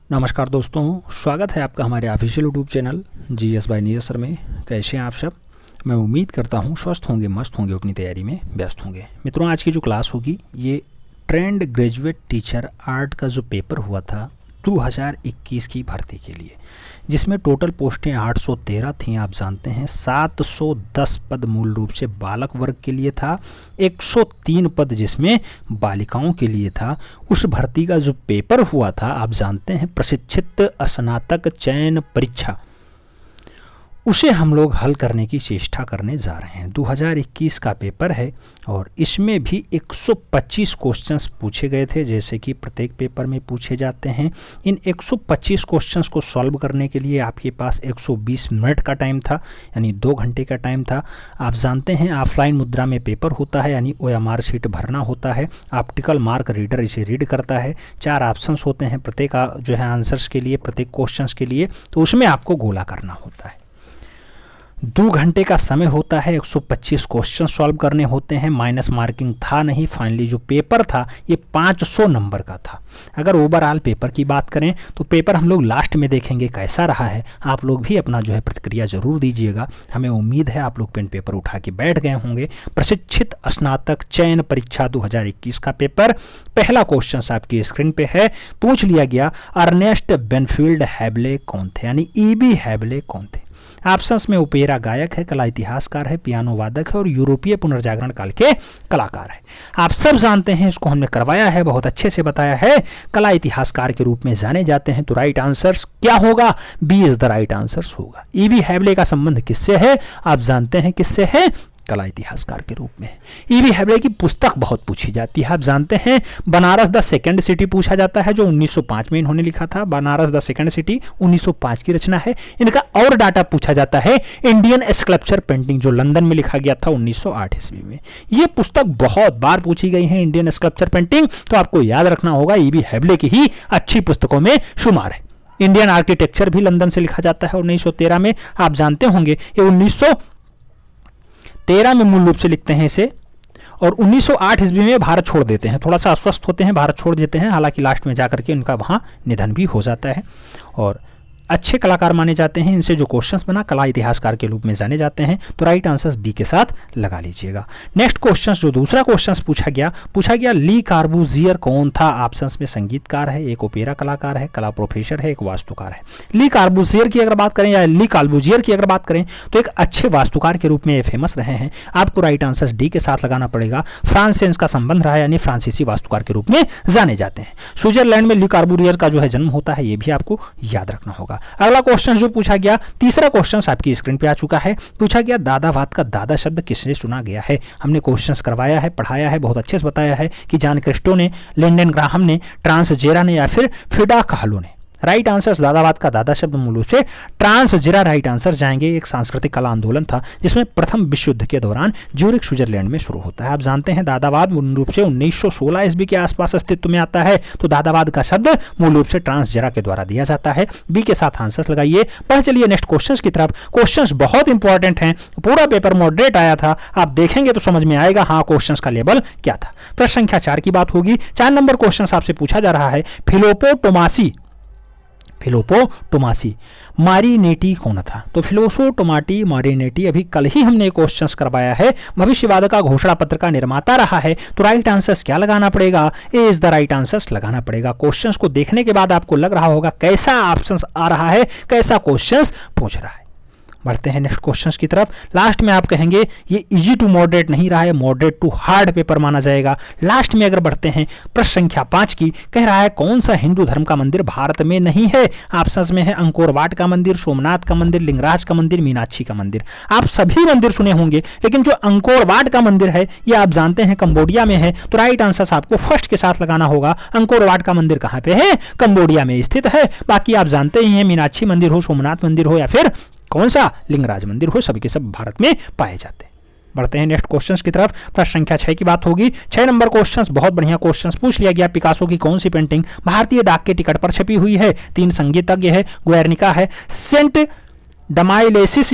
नमस्कार दोस्तों, स्वागत है आपका हमारे official YouTube channel GS bye Neeraj sir में। कैसे हैं आप सब? मैं उम्मीद करता हूं स्वस्थ होंगे, मस्त होंगे, अपनी तैयारी में व्यस्त होंगे। मित्रों, आज की जो क्लास होगी ये ट्रेंड ग्रेजुएट टीचर आर्ट का जो पेपर हुआ था 2021 की भर्ती के लिए, जिसमें टोटल पोस्टें 813 थीं। आप जानते हैं 710 पद मूल रूप से बालक वर्ग के लिए था, 103 पद जिसमें बालिकाओं के लिए था। उस भर्ती का जो पेपर हुआ था, आप जानते हैं प्रशिक्षित स्नातक चयन परीक्षा, उसे हम लोग हल करने की चेष्टा करने जा रहे हैं। 2021 का पेपर है और इसमें भी 125 क्वेश्चंस पूछे गए थे, जैसे कि प्रत्येक पेपर में पूछे जाते हैं। इन 125 क्वेश्चंस को सॉल्व करने के लिए आपके पास 120 मिनट का टाइम था, यानी 2 घंटे का टाइम था। आप जानते हैं ऑफलाइन मुद्रा में पेपर होता है, यानी OMR शीट भरना होता है। ऑप्टिकल मार्क रीडर इसे रीड करता है। 4 ऑप्शंस होते हैं प्रत्येक जो है आंसर्स के लिए, प्रत्येक क्वेश्चंस के लिए, तो उसमें आपको गोला करना होता है। 2 घंटे का समय होता है, 125 क्वेश्चन सॉल्व करने होते हैं। माइनस मार्किंग था नहीं। फाइनली जो पेपर था ये 500 नंबर का था। अगर ओवरऑल पेपर की बात करें तो पेपर हम लोग लास्ट में देखेंगे कैसा रहा है। आप लोग भी अपना जो है प्रतिक्रिया जरूर दीजिएगा। हमें उम्मीद है आप लोग पेन पेपर उठा के बैठ गए होंगे। प्रशिक्षित स्नातक चयन परीक्षा 2021 का पेपर, पहला क्वेश्चन आपकी स्क्रीन पे है। पूछ लिया गया अर्नेस्ट बेनफील्ड हैबले कौन थे, यानी EB हैबले कौन थे। ऑप्शंस में ओपेरा गायक है, कला इतिहासकार है, पियानो वादक है और यूरोपीय पुनर्जागरण काल के कलाकार है। आप सब जानते हैं, इसको हमने करवाया है, बहुत अच्छे से बताया है। कला इतिहासकार के रूप में जाने जाते हैं। तो राइट आंसर्स क्या होगा? B is the right answers होगा। EB हैबले का संबंध किससे है? आप जानते हैं किससे है? कला इतिहासकार के रूप में। EB हैबले की पुस्तक बहुत पूछी जाती है। आप जानते हैं बनारस द सेकंड सिटी पूछा जाता है, जो 1905 में इन्होंने लिखा था। बनारस द सेकंड सिटी 1905 की रचना है। इनका और डाटा पूछा जाता है इंडियन स्कल्पचर पेंटिंग, जो लंदन में लिखा गया था 1908 ईस्वी में। ये पुस्तक बहुत बार पूछी गई है, इंडियन स्कल्पचर पेंटिंग, तो आपको याद रखना होगा EB हैबले की ही अच्छी पुस्तकों में शुमार है। इंडियन आर्किटेक्चर भी लंदन से लिखा जाता है 1913 में। आप जानते होंगे ये 1913 में मूल रूप से लिखते हैं इसे, और 1908 ईस्वी में भारत छोड़ देते हैं। थोड़ा सा अस्वस्थ होते हैं, भारत छोड़ देते हैं। हालांकि लास्ट में जाकर के उनका वहाँ निधन भी हो जाता है। और अच्छे कलाकार माने जाते हैं। इनसे जो क्वेश्चंस बना कला इतिहासकार के रूप में जाने जाते हैं। तो राइट आंसर्स बी के साथ लगा लीजिएगा। नेक्स्ट क्वेश्चन, जो दूसरा क्वेश्चन पूछा गया ली कार्बूजियर कौन था। ऑप्शंस में संगीतकार है, एक ओपेरा कलाकार है, कला प्रोफेसर है, एक वास्तुकार है। ली कार्बूजियर की अगर बात करें या ली कार्बूजियर की अगर बात करें तो एक अच्छे वास्तुकार के रूप में फेमस रहे हैं। आपको राइट आंसर डी के साथ लगाना पड़ेगा। फ्रांस से इनका संबंध रहा है, यानी फ्रांसीसी वास्तुकार के रूप में जाने जाते हैं। स्विट्जरलैंड में ली कार्बूजियर का जो है जन्म होता है, ये भी आपको याद रखना होगा। अगला क्वेश्चन जो पूछा गया, तीसरा क्वेश्चन आपकी स्क्रीन पे आ चुका है। पूछा गया दादावाद का दादा शब्द किसने चुना गया है। हमने क्वेश्चंस करवाया है, पढ़ाया है, बहुत अच्छे से बताया है कि जॉन क्रिस्टो ने, लिंडन ग्राहम ने, ट्रांसजेरा ने या फिर फ्रिडा kahlo ने। राइट आंसर दादावाद का दादा शब्द मूल रूप से ट्रांसजेरा राइट आंसर जाएंगे। एक सांस्कृतिक कला आंदोलन था जिसमें प्रथम विश्व युद्ध के दौरान ज्यूरिख स्विट्जरलैंड में शुरू होता है। आप जानते हैं दादावाद मूल रूप से 1916 ईस्वी के आसपास अस्तित्व में आता है। तो दादावाद का शब्द मूल रूप से ट्रांसजेरा के द्वारा दिया जाता है। बी के साथ आंसर लगाइए। पढ़ चलिए नेक्स्ट क्वेश्चन की तरफ। क्वेश्चन बहुत इंपॉर्टेंट हैं, पूरा पेपर मॉडरेट आया था। आप देखेंगे तो समझ में आएगा हाँ क्वेश्चन का लेवल क्या था। प्रश्न संख्या 4 की बात होगी। 4 नंबर क्वेश्चन आपसे पूछा जा रहा है, फिलोपो मारिनेटी कौन था। तो फिलोसो मारिनेटी अभी कल ही हमने क्वेश्चंस करवाया है। भविष्यवाद का घोषणा पत्र का निर्माता रहा है। तो राइट आंसर्स क्या लगाना पड़ेगा? ए इज द राइट आंसर्स लगाना पड़ेगा। क्वेश्चंस को देखने के बाद आपको लग रहा होगा कैसा ऑप्शंस आ रहा है, कैसा क्वेश्चंस पूछ रहा है। बढ़ते हैं नेक्स्ट क्वेश्चंस की तरफ। लास्ट में आप कहेंगे ये इजी टू मॉडरेट नहीं रहा है, मॉडरेट टू हार्ड पेपर माना जाएगा। लास्ट में अगर बढ़ते हैं प्रश्न संख्या 5 की, कह रहा है कौन सा हिंदू धर्म का मंदिर भारत में नहीं है। ऑप्शंस में है अंकोर वाट का मंदिर, सोमनाथ का मंदिर, लिंगराज का मंदिर, मीनाक्षी का मंदिर। आप सभी मंदिर सुने होंगे, लेकिन जो अंकोर वाट का मंदिर है ये आप जानते हैं कंबोडिया में है। तो राइट आंसर आपको फर्स्ट के साथ लगाना होगा। अंकोर वाट का मंदिर कहां पे है? कंबोडिया में स्थित है। बाकी आप जानते ही हैं मीनाक्षी मंदिर हो, सोमनाथ मंदिर हो या फिर कौन सा लिंगराज मंदिर हो, सभी के सब भारत में पाए जाते हैं। बढ़ते हैं नेक्स्ट क्वेश्चंस की तरफ। प्रश्न संख्या 6 की बात होगी। 6 नंबर क्वेश्चंस बहुत बढ़िया क्वेश्चंस पूछ लिया गया। पिकासो की कौन सी पेंटिंग भारतीय डाक के टिकट पर छपी हुई है? 3 संगीतज्ञ है, गुएर्निका है, सेंट डमाइलेसिस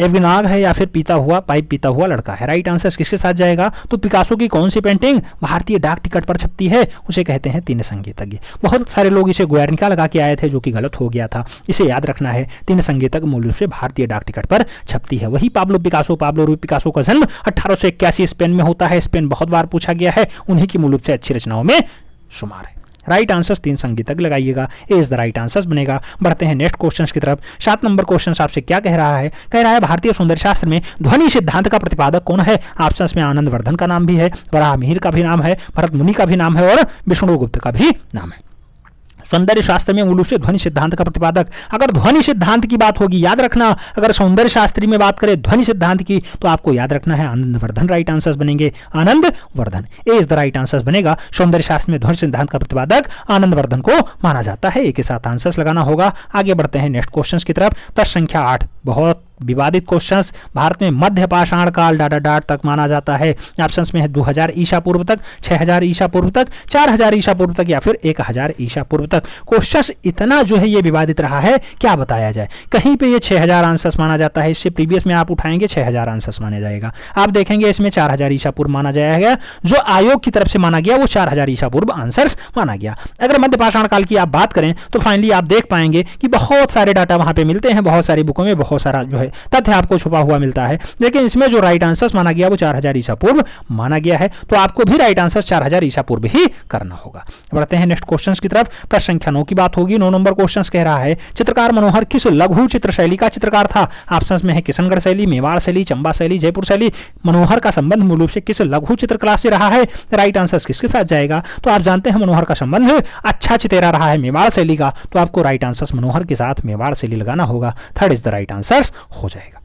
एवनाग है या फिर पीता हुआ पाइप पीता हुआ लड़का है। राइट आंसर किसके साथ जाएगा? तो पिकासो की कौन सी पेंटिंग भारतीय डाक टिकट पर छपती है? उसे कहते हैं तीन संगीतज्ञ। बहुत सारे लोग इसे गुएर्निका लगा के आए थे जो कि गलत हो गया था। इसे याद रखना है, तीन संगीतज्ञ मूल रूप से भारतीय डाक टिकट पर छपती है। वही पाब्लो रूई पिकासो का जन्म 1881 स्पेन में होता है। स्पेन बहुत बार पूछा गया है, उन्हीं की मूल रूप से अच्छी रचनाओं में शुमार है। राइट आंसर तीन संगीतज्ञ लगाइएगा, ए इज द राइट आंसर बनेगा। बढ़ते हैं नेक्स्ट क्वेश्चन की तरफ। 7 नंबर क्वेश्चन आपसे क्या कह रहा है? कह रहा है भारतीय सौंदर्य शास्त्र में ध्वनि सिद्धांत का प्रतिपादक कौन है? ऑप्शंस में आनंद वर्धन का नाम भी है, वराह मिहिर का भी नाम है, भरत मुनि का भी नाम है और विष्णुगुप्त का भी नाम है। सौंदर्य शास्त्र में मूल रूप से ध्वनि सिद्धांत का प्रतिपादक, अगर ध्वनि सिद्धांत की बात होगी याद रखना, अगर सौंदर्य शास्त्री में बात करें ध्वनि सिद्धांत की तो आपको याद रखना है आनंद वर्धन। राइट आंसर बनेंगे आनंद वर्धन, ए इज द राइट आंसर बनेगा। सौंदर्य शास्त्र में ध्वनि सिद्धांत का प्रतिपादक आनंद वर्धन को माना जाता है। एक के साथ आंसर्स लगाना होगा। आगे बढ़ते हैं नेक्स्ट क्वेश्चन की तरफ। प्रश्न संख्या 8 बहुत विवादित क्वेश्चंस। भारत में मध्य पाषाण काल डाट तक माना जाता है। ऑप्शंस में है 2000 ईसा पूर्व तक, 6000 ईसा पूर्व तक, 4000 ईसा पूर्व तक या फिर 1000 ईसा पूर्व तक। क्वेश्चंस इतना जो है ये विवादित रहा है, क्या बताया जाए। कहीं पे ये 6000 आंसर्स माना जाता है, इससे प्रीवियस में आप उठाएंगे 6000 आंसर्स माना जाएगा। आप देखेंगे इसमें 4000 ईसा पूर्व माना जाएगा, जो आयोग की तरफ से माना गया वो 4000 ईसा पूर्व आंसर्स माना गया। अगर मध्य पाषाण काल की आप बात करें तो फाइनली आप देख पाएंगे कि बहुत सारे डाटा वहां पे मिलते हैं, बहुत सारी बुकों में बहुत सारा जो है तथ्य आपको छुपा हुआ मिलता है, लेकिन इसमें जो राइट आंसर माना गया वो 4000 ईसा पूर्व माना गया है। तो आपको भी राइट आंसर 4000 ईसा पूर्व ही करना होगा। बढ़ते हैं नेक्स्ट क्वेश्चन की तरफ। प्रश्न संख्या 9 की बात होगी। 9 नंबर क्वेश्चन कह रहा है चित्रकार मनोहर किस लघु चित्र शैली का चित्रकार था? ऑप्शंस में है किशनगढ़ शैली, मेवाड़ शैली, चंबा शैली, जयपुर शैली। मनोहर का संबंध मूल रूप से किस लघु चित्रकला से रहा है? राइट आंसर किसके साथ जाएगा? तो आप जानते हैं मनोहर का संबंध अच्छा चितेरा रहा है मेवाड़ शैली का, तो आपको राइट आंसर मनोहर के साथ मेवाड़ शैली लगाना होगा। Third is the right answer हो जाएगा।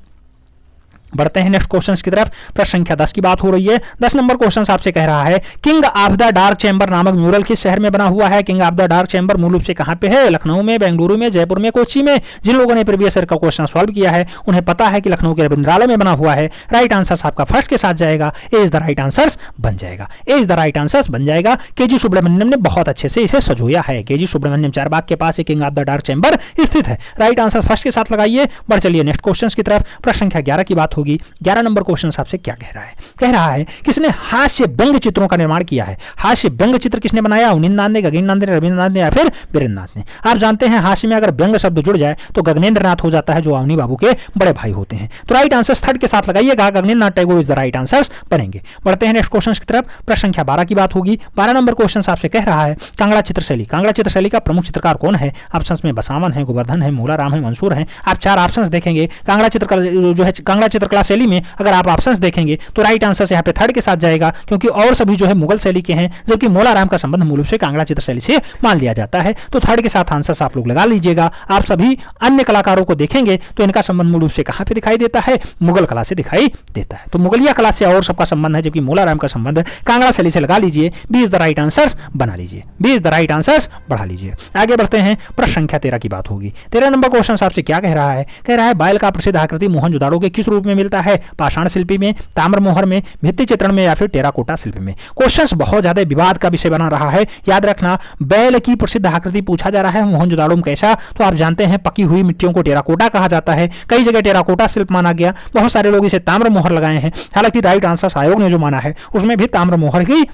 बढ़ते हैं नेक्स्ट क्वेश्चन की तरफ। प्रश्न संख्या 10 की बात हो रही है। 10 नंबर क्वेश्चन आपसे कह रहा है king of the dark chamber नामक म्यूरल किस शहर में बना हुआ है? King of the dark chamber मूल रूप से कहां पे है? लखनऊ में, बेंगलुरु में, जयपुर में, कोच्चि में। जिन लोगों ने प्रीवियस ईयर का क्वेश्चन सॉल्व किया है उन्हें पता है कि लखनऊ के रविंद्रालय में बना हुआ है। राइट आंसर आपका फर्स्ट के साथ जाएगा, ए इज द राइट आंसर बन जाएगा। ए इज द राइट आंसर बन जाएगा। केजी सुब्रमण्यम ने बहुत अच्छे से इसे सजोया है। केजी सुब्रमण्यम चारबाग के पास king of the dark chamber स्थित है। राइट आंसर फर्स्ट के साथ लगाइए। बढ़ चलिए नेक्स्ट क्वेश्चन की तरफ। प्रश्न संख्या 11 की बात होगी। 11 नंबर क्वेश्चन आपसे क्या कह रहा है? कह रहा है किसने हास्य व्यंग चित्रों का निर्माण किया है? हास्य व्यंग चित्र किसने बनाया? उनिंदनाथ ने, गगनेंद्रनाथ ने, रविंद्रनाथ ने या फिर वीरेंद्रनाथ ने? आप जानते हैं हास्य में अगर व्यंग शब्द जुड़ जाए तो गगनेंद्रनाथ हो जाता है, जो अवनी बाबू के बड़े भाई होते हैं। तो राइट आंसर थर्ड के साथ लगाइएगा, Gaganendranath Tagore is the right answer बनेंगे। बढ़ते हैं नेक्स्ट क्वेश्चन की तरफ। प्रश्न संख्या 12 की बात होगी। 12 नंबर क्वेश्चन आपसे कह रहा है कांगड़ा चित्रशैली, कांगड़ा चित्रशैली का प्रमुख चित्रकार कौन है? ऑप्शंस में बसावन है, गोवर्धन है, मूलाराम है, मंसूर है। आप 4 ऑप्शंस देखेंगे। कांगड़ा चित्रकला जो है कांगड़ा चित्रकला शैली में अगर आप ऑप्शंस देखेंगे तो राइट आंसर यहाँ पे थर्ड के साथ जाएगा, क्योंकि और सभी जो है मुगल शैली के हैं, जबकि मोलाराम का संबंध मूल रूप से कांगड़ा चित्र शैली से मान लिया जाता है। तो थर्ड के साथ आंसर आप लोग लगा लीजिएगा। आप सभी अन्य कलाकारों को देखेंगे तो इनका संबंध मूल रूप से कहां पे दिखाई देता है? मुगल कला से दिखाई देता है। तो मुगलिया कला से और सबका संबंध है, जबकि मोलाराम का संबंध कांगड़ा शैली से लगा लीजिए। B is the right answer बना लीजिए, B is the right answer बढ़ा लीजिए। आगे बढ़ते हैं। प्रश्न संख्या 13 की बात होगी। 13 नंबर क्वेश्चन आपसे क्या कह रहा है? कह रहा है बायल का प्रसिद्ध आकृति मोहनजोदाड़ो के किस रूप में मिलता है? पाषाण शिल्पी में, ताम्र मोहर में, भित्ति चित्रण में या फिर टेराकोटा शिल्प में? क्वेश्चंस बहुत ज्यादा विवाद का विषय बना रहा है। याद रखना, बैल की प्रसिद्ध आकृति पूछा जा रहा है मोहनजोदाड़ो में कैसा? तो आप जानते हैं पकी हुई मिट्टियों को टेराकोटा कहा जाता है। कई जगह टेराकोटा शिल्प माना गया, बहुत सारे लोग इसे ताम्र मोहर लगाए हैं। हालांकि राइट आंसर आयोग ने जो माना है उसमें भी ताम्र मोहर ही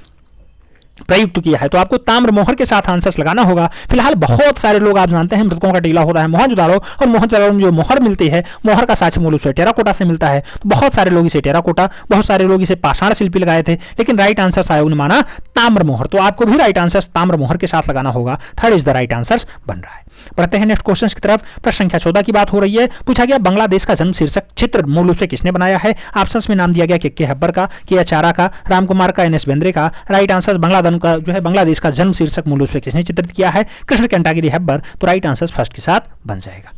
प्रयुक्त किया है। तो आपको ताम्र मोहर के साथ आंसर्स लगाना होगा। फिलहाल बहुत सारे लोग आप जानते हैं मृतकों का टीला होता है मोहनजोदाड़ो, और मोहनजोदाड़ो में जो मोहर मिलती है, मोहर का साक्ष्य मूल रूप से टेराकोटा से मिलता है। तो बहुत सारे लोग इसे टेराकोटा, बहुत सारे लोग इसे पाषाण शिल्पी लगाए थे, लेकिन राइट आंसर आयोग ने माना ताम्र मोहर। तो आपको भी राइट आंसर ताम्र मोहर के साथ लगाना होगा। Third is the right answer बन रहा है। बढ़ते हैं नेक्स्ट क्वेश्चन की तरफ। प्रश्न संख्या 14 की बात हो रही है। पूछा गया बांग्लादेश का जन्म शीर्षक चित्र मूल रूप से किसने बनाया है? ऑप्शंस में नाम दिया गया के हब्बर का, के आचारा का, रामकुमार का, एनएस बेंद्रे का। राइट आंसर बांग्लादेश का जो है बांग्लादेश का जन्म शीर्षक मूल रूप से किसने चित्रित किया है? कृष्ण कैंटागिरी हेब्बर। तो राइट आंसर फर्स्ट के साथ बन जाएगा।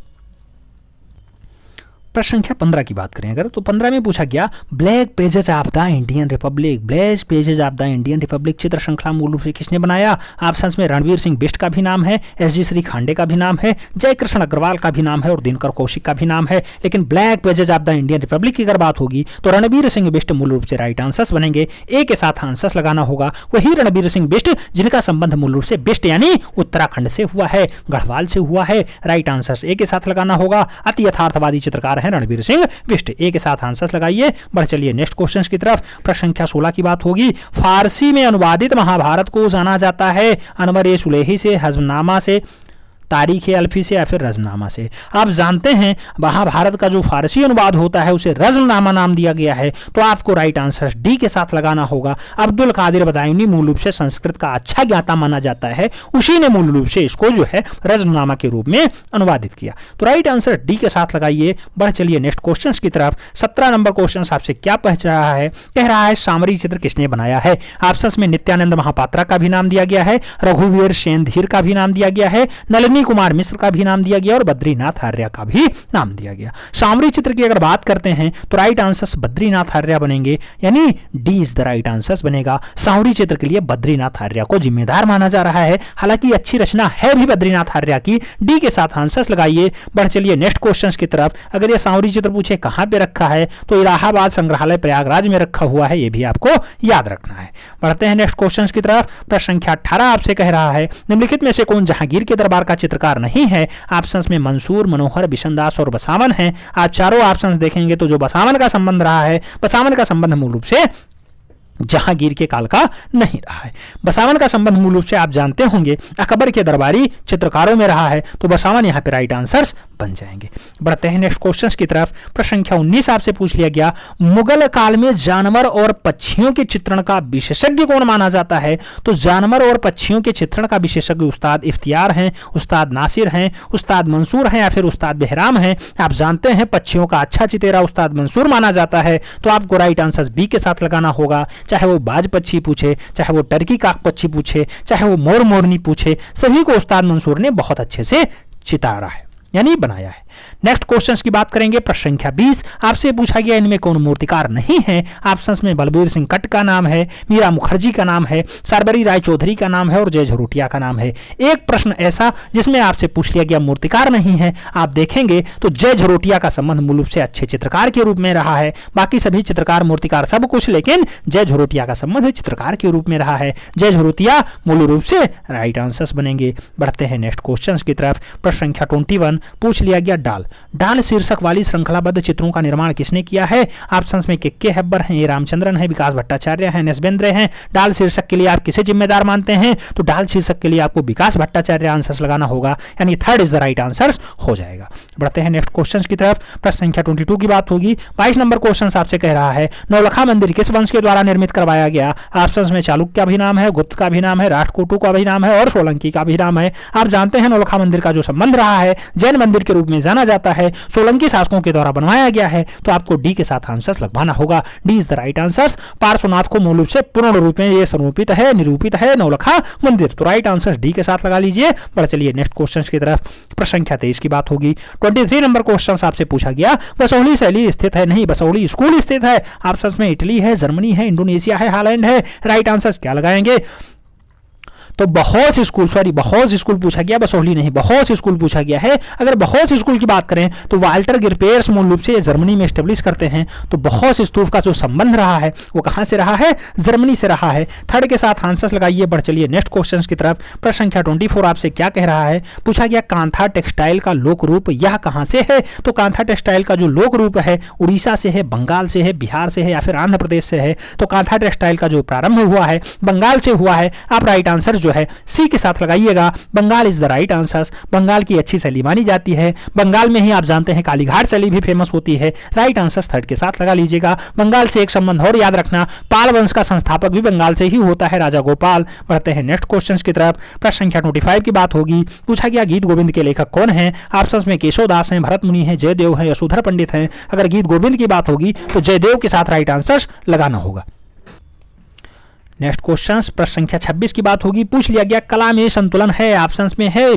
प्रश्न संख्या 15 की बात करें अगर, तो 15 में पूछा गया black pages of the Indian Republic, black pages of the Indian Republic चित्र श्रृंखला मूल रूप से किसने बनाया? ऑप्शंस में रणवीर सिंह बिष्ट का भी नाम है, एसजी श्री खांडे का भी नाम है, जय कृष्ण अग्रवाल का भी नाम है और दिनकर कौशिक का भी नाम है। लेकिन black pages of the Indian Republic की अगर बात होगी तो रणवीर सिंह बिष्ट मूल रूप से राइट आंसर बनेंगे। ए के साथ आंसर लगाना होगा। वही रणवीर सिंह बिष्ट जिनका संबंध मूल रूप से बिष्ट यानी उत्तराखंड से हुआ है, गढ़वाल से हुआ है। राइट आंसर ए के साथ लगाना होगा। अति यथार्थवादी चित्रकार हैं रणवीर सिंह बिष्ट। ए के साथ आंसर्स लगाइए, बढ़ चलिए नेक्स्ट क्वेश्चन की तरफ। प्रश्न संख्या 16 की बात होगी। फारसी में अनुवादित महाभारत को जाना जाता है अनवर सुलेही से, हज़मनामा से, तारीख अल्फी से या फिर रज़मनामा से। आप जानते हैं महाभारत का जो फारसी अनुवाद होता है उसे रज़मनामा नाम दिया गया है, तो आपको राइट आंसर डी के साथ लगाना होगा। अब्दुल कादिर बदायूनी मूल रूप से संस्कृत का अच्छा ज्ञाता माना जाता है, उसी ने मूल रूप से इसको जो है रज़मनामा के रूप में अनुवादित किया, तो राइट आंसर डी के साथ लगाइए। बढ़ चलिए नेक्स्ट क्वेश्चन की तरफ। 17 नंबर क्वेश्चन आपसे क्या पूछ रहा है, कह रहा है सामरी चित्र किसने बनाया है। ऑप्शंस में नित्यानंद महापात्रा का भी नाम दिया गया है, रघुवीर सेनधीर का भी नाम दिया गया है, नलिनी कुमार मिश्र का भी नाम दिया गया और बद्रीनाथ आर्य का भी नाम दिया गया। सामरी चित्र की अगर बात करते हैं तो राइट आंसर्स बद्रीनाथ आर्य बनेंगे, यानी D is the right answers बनेगा। सामरी चित्र के लिए बद्रीनाथ आर्य को जिम्मेदार माना जा रहा है, हालांकि अच्छी रचना है भी बद्रीनाथ आर्य की। डी के साथ आंसर्स लगाइए। बढ़ चलिए नेक्स्ट क्वेश्चन की तरफ। अगर ये सामरी चित्र पूछे कहां पे रखा है तो इलाहाबाद संग्रहालय प्रयागराज में रखा हुआ है, ये भी आपको याद रखना है। बढ़ते हैं नेक्स्ट क्वेश्चन की तरफ। प्रश्न संख्या 18 आपसे कह रहा है निम्नलिखित में से कौन जहांगीर के दरबार का चित्रकार नहीं है। ऑप्शंस में मंसूर, मनोहर, बिशनदास और बसावन हैं। आप चारों ऑप्शंस देखेंगे तो जो बसावन का संबंध रहा है, बसावन का संबंध मूल रूप से जहांगीर के काल का नहीं रहा है। बसावन का संबंध मूल रूप से आप जानते होंगे अकबर के दरबारी चित्रकारों में रहा है, तो बसावन यहाँ पे राइट आंसर्स बन जाएंगे। बढ़ते हैं नेक्स्ट क्वेश्चन की तरफ। प्रश्न संख्या 19 आपसे पूछ लिया गया, मुगल काल में जानवर और पक्षियों के चित्रण का विशेषज्ञ कौन माना जाता है। तो जानवर और पक्षियों के चित्रण का विशेषज्ञ उस्ताद इफ्तियार हैं, उस्ताद नासिर हैं, उस्ताद मंसूर हैं या फिर उस्ताद बेहराम हैं। आप जानते हैं पक्षियों का अच्छा चितेरा उस्ताद मंसूर माना जाता है, तो आपको राइट आंसर बी के साथ लगाना होगा। चाहे वो बाज पक्षी पूछे, चाहे वो टर्की काक पक्षी पूछे, चाहे वो मोर मोरनी पूछे, सभी को उस्ताद मंसूर ने बहुत अच्छे से चितारा है, यानी बनाया है। नेक्स्ट क्वेश्चंस की बात करेंगे। प्रश्न संख्या 20 आपसे पूछा गया इनमें कौन मूर्तिकार नहीं है। ऑप्शंस में बलबीर सिंह कट का नाम है, मीरा मुखर्जी का नाम है, सरबरी राय चौधरी का नाम है और जय झरोटिया का नाम है। एक प्रश्न ऐसा जिसमें आपसे पूछ लिया गया मूर्तिकार नहीं है, आप देखेंगे तो जय झरोटिया का संबंध मूल रूप से अच्छे चित्रकार के रूप में रहा है। बाकी सभी चित्रकार मूर्तिकार सब कुछ, लेकिन जय झरोटिया का संबंध चित्रकार के रूप में रहा है। जय झरोटिया मूल रूप से राइट आंसर्स बनेंगे। बढ़ते हैं नेक्स्ट क्वेश्चन की तरफ। प्रश्न संख्या 21 पूछ लिया गया डाल शीर्षक वाली श्रृंखलाबद्ध चित्रों का निर्माण किसने किया है। ऑप्शंस में के हेब्बर हैं, ए रामचंद्रन है, विकास भट्टाचार्य हैं, नसबेंद्र हैं। डाल शीर्षक के लिए आप किसे जिम्मेदार मानते हैं, तो डाल शीर्षक के लिए आपको विकास भट्टाचार्य आंसर्स लगाना होगा, यानी third is the right answers हो जाएगा। बढ़ते हैं नेक्स्ट क्वेश्चन की तरफ। प्रश्न संख्या 22 की बात होगी। 22 नंबर क्वेश्चन आपसे कह रहा है नौलखा मंदिर किस वंश के द्वारा निर्मित करवाया गया। ऑप्शंस में चालुक्य का भी नाम है, गुप्त का भी नाम है, राष्ट्रकूटों का भी नाम है और सोलंकी का भी नाम है। आप जानते हैं नौलखा मंदिर का जो संबंध रहा है जैन मंदिर के रूप में जाना जाता है, सोलंकी शासकों के द्वारा बनवाया गया है, तो आपको डी के साथ आंसर्स लगवाना होगा। D is the right answers. Parshvanath को मूल रूप से पूर्ण रूप में ये समर्पित है, निरूपित है नौलखा मंदिर, तो राइट आंसर डी के साथ लगा लीजिए। बढ़ चलिए नेक्स्ट क्वेश्चन की तरफ। प्रश्न संख्या 23 की बात होगी। 23 नंबर क्वेश्चन आपसे पूछा गया बसौली शैली स्थित है, नहीं बसौली स्कूल स्थित है। ऑप्शंस में इटली है, जर्मनी है, इंडोनेशिया है, हालैंड है। राइट आंसर्स क्या लगाएंगे, तो बहौस स्कूल पूछा गया, बसौली नहीं, बहौस स्कूल पूछा गया है। अगर बहौस स्कूल की बात करें तो वाल्टर गिरपेयर्स मूल रूप से जर्मनी में एस्टेब्लिश करते हैं, तो बहौस स्तूप का जो संबंध रहा है वो कहां से रहा है, जर्मनी से रहा है। थर्ड के साथ आंसर्स लगाइए। बढ़ चलिए नेक्स्ट क्वेश्चन की तरफ। प्रश्न संख्या 24 आपसे क्या कह रहा है, पूछा गया कांथा टेक्सटाइल का लोक रूप यह कहां से है। तो कांथा टेक्सटाइल का जो लोक रूप है उड़ीसा से है, बंगाल से है, बिहार से है या फिर आंध्र प्रदेश से है। तो कांथा टेक्सटाइल का जो प्रारंभ हुआ है बंगाल से हुआ है। आप राइट आंसर जो है सी के साथ लगाइएगा। Bengal is the right answer. Bengal की अच्छी शैली मानी जाती है, बंगाल में ही आप जानते हैं कालीघाट शैली भी फेमस होती है। राइट आंसर थर्ड के साथ लगा लीजिएगा। बंगाल से एक संबंध और याद रखना, पाल वंश का संस्थापक भी बंगाल से ही होता है, राजा गोपाल। बढ़ते हैं नेक्स्ट क्वेश्चन की तरफ। प्रश्न संख्या 25 की बात होगी। पूछा गया गीत गोविंद के लेखक कौन है। ऑप्शंस में केशव दास हैं, भरत मुनि हैं, जयदेव हैं, यशोधर पंडित हैं। अगर गीत गोविंद की बात होगी तो जयदेव के साथ राइट आंसर लगाना होगा। नेक्स्ट क्वेश्चन प्रश्न संख्या 26 की बात होगी। पूछ लिया गया कला में संतुलन है। ऑप्शंस में है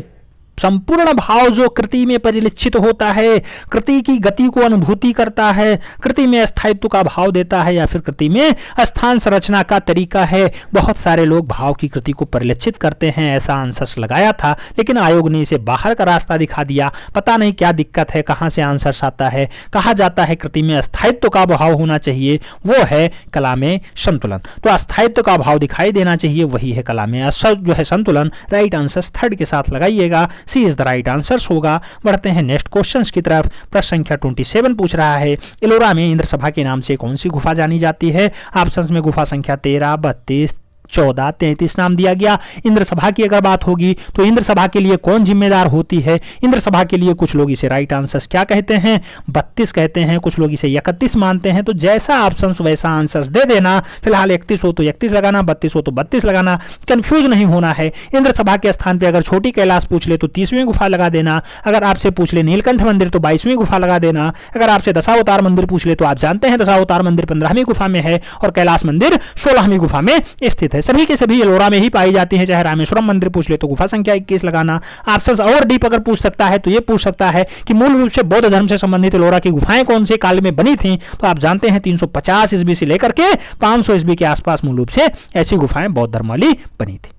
संपूर्ण भाव जो कृति में परिलक्षित होता है, कृति की गति को अनुभूति करता है, कृति में स्थायित्व का भाव देता है, या फिर कृति में स्थान संरचना का तरीका है। बहुत सारे लोग भाव की कृति को परिलक्षित करते हैं, ऐसा आंसर्स लगाया था, लेकिन आयोग ने इसे बाहर का रास्ता दिखा दिया। पता नहीं क्या दिक्कत है, कहां से आंसर्स आता है। कहा जाता है कृति में स्थायित्व का भाव होना चाहिए, वो है कला में संतुलन। तो स्थायित्व का भाव दिखाई देना चाहिए, वही है कला में जो है संतुलन। राइट आंसर थर्ड के साथ लगाइएगा। सी इज द राइट आंसर होगा। बढ़ते हैं नेक्स्ट क्वेश्चन की तरफ। प्रश्न संख्या 27 पूछ रहा है, एलोरा में इंद्र सभा के नाम से कौन सी गुफा जानी जाती है? ऑप्शंस में गुफा संख्या 13, 32, 14, 33 नाम दिया गया। इंद्र सभा की अगर बात होगी तो इंद्र सभा के लिए कौन जिम्मेदार होती है? इंद्र सभा के लिए कुछ लोग इसे राइट आंसर्स क्या कहते हैं? 32 कहते हैं, कुछ लोग इसे 31 मानते हैं। तो जैसा ऑप्शन वैसा आंसर्स दे देना। फिलहाल 31 हो तो 31 लगाना, 32 हो तो 32 लगाना, कंफ्यूज नहीं होना है। इंद्र सभा के स्थान पर अगर छोटी कैलाश पूछ ले तो 30वीं गुफा लगा देना। अगर आपसे पूछ ले नीलकंठ मंदिर तो 22वीं गुफा लगा देना। अगर आपसे दशावतार मंदिर पूछ ले तो आप जानते हैं दशावतार मंदिर 15वीं गुफा में है और कैलाश मंदिर 16वीं गुफा में स्थित है। सभी के सभी एलोरा में ही पाई जाती हैं। चाहे रामेश्वरम मंदिर पूछ ले तो गुफा संख्या 21 लगाना। ऑप्शंस और डीप अगर पूछ सकता है तो ये पूछ सकता है कि मूल रूप से बौद्ध धर्म से संबंधित एलोरा की गुफाएं कौन से काल में बनी थी? तो आप जानते हैं 350 ईस्वी से लेकर के 500 ईस्वी के आसपास मूल रूप से ऐसी गुफाएं बौद्ध धर्म वाली बनी थी।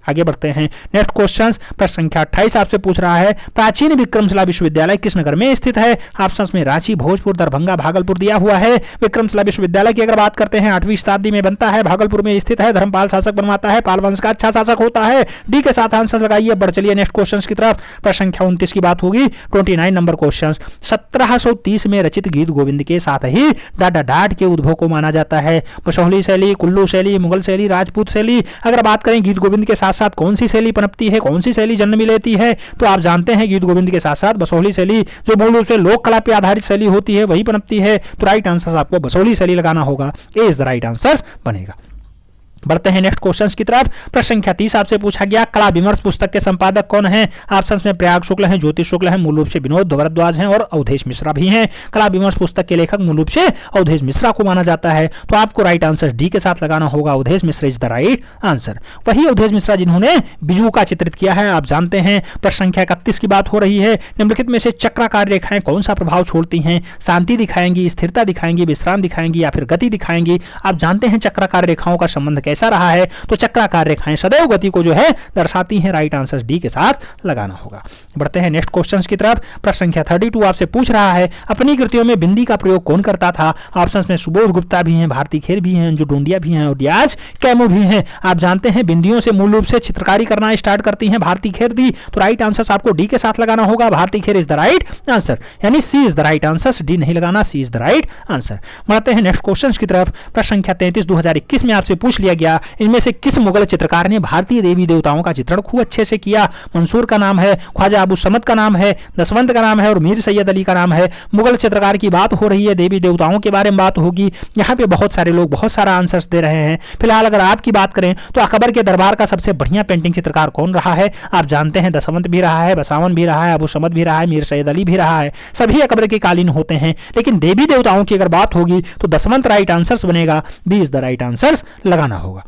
आगे बढ़ते हैं नेक्स्ट क्वेश्चन। प्रश्न संख्या 28 आपसे पूछ रहा है, प्राचीन विक्रमशिला विश्वविद्यालय किस नगर में स्थित है? ऑप्शंस में रांची, भोजपुर, दरभंगा, भागलपुर दिया हुआ है। विक्रमशिला विश्वविद्यालय की अगर बात करते हैं 8वीं शताब्दी में बनता है, भागलपुर में स्थित है, धर्मपाल शासक बनवाता है, पाल वंश का अच्छा शासक होता है। डी के साथ आंसर लगाइए। बढ़ चलिए नेक्स्ट क्वेश्चन की तरफ। प्रश्न संख्या 29 की बात होगी। 29 नंबर क्वेश्चन। 1730 में रचित गीत गोविंद के साथ ही डाडा डाट के उद्भव को माना जाता है। बसोहली शैली, कुल्लू शैली, मुगल शैली, राजपूत शैली। अगर बात करें गीत गोविंद के साथ साथ कौन सी शैली पनपती है, कौन सी शैली जन्म लेती है? तो आप जानते हैं गीत गोविंद के साथ साथ बसोहली शैली जो मूल रूप से लोक कला पर आधारित शैली होती है वही पनपती है। तो राइट आंसर आपको बसोहली शैली लगाना होगा। ए इज द राइट आंसर बनेगा। बढ़ते हैं नेक्स्ट क्वेश्चंस की तरफ। प्रश्न संख्या 30 आपसे पूछा गया, कला विमर्श पुस्तक के संपादक कौन है? ऑप्शंस में प्रयाग शुक्ल हैं, ज्योतिष शुक्ल हैं, मूल रूप से विनोद भारद्वाज हैं और अवधेश मिश्रा भी हैं। कला विमर्श पुस्तक के लेखक मूल रूप से अवधेश मिश्रा को माना जाता है। तो आपको राइट आंसर डी के साथ लगाना होगा। Awadhesh Mishra is the right answer. वही अवधेश मिश्रा जिन्होंने बिजू का चित्रित किया है। आप जानते हैं प्रश्न संख्या 31 की बात हो रही है। निम्नलिखित में से चक्राकार रेखाएं कौन सा प्रभाव छोड़ती हैं? शांति दिखाएंगी, स्थिरता दिखाएंगी, विश्राम दिखाएंगी या फिर गति दिखाएंगी? आप जानते हैं चक्राकार रेखाओं का संबंध कैसा रहा है? तो चक्राकार रेखाएं सदैव गति को जो है दर्शाती हैं। राइट आंसर डी के साथ लगाना होगा। बढ़ते हैं नेक्स्ट क्वेश्चन की तरफ। प्रश्न संख्या 32 आपसे पूछ रहा है, अपनी कृतियों में बिंदी का प्रयोग कौन करता था? ऑप्शंस में सुबोध गुप्ता भी हैं, भारती खेर भी हैं, जो डोंडिया भी हैं और डियाज कैमू भी हैं। आप जानते हैं बिंदियों से मूल रूप से चित्रकारी करना स्टार्ट करती हैं भारती खेर दी। तो राइट आंसर आपको डी के साथ लगाना होगा। Bharti Kher is the right answer, यानी C is the right answer. D नहीं लगाना, C is the right answer. बढ़ते हैं नेक्स्ट क्वेश्चन की तरफ। प्रश्न संख्या 33 2021 में आपसे पूछ लिया गया, इनमें से किस मुगल चित्रकार ने भारतीय देवी देवताओं का चित्रण खूब अच्छे से किया? मंसूर का नाम है, ख्वाजा अबू समद का नाम है, दसवंत का नाम है और मीर सैयद अली का नाम है। मुगल चित्रकार की बात हो रही है, देवी देवताओं के बारे में बात होगी। यहाँ पे बहुत सारे लोग बहुत सारा आंसर्स दे रहे हैं। फिलहाल अगर आपकी बात करें तो अकबर के दरबार का सबसे बढ़िया पेंटिंग चित्रकार कौन रहा है? आप जानते हैं दसवंत भी रहा है, बसावन भी रहा है, अबू समद भी रहा है, मीर सैयद अली भी रहा है। सभी अकबर के कालीन होते हैं, लेकिन देवी देवताओं की अगर बात होगी तो दसवंत राइट आंसर बनेगा। B is the right answer लगाना होगा।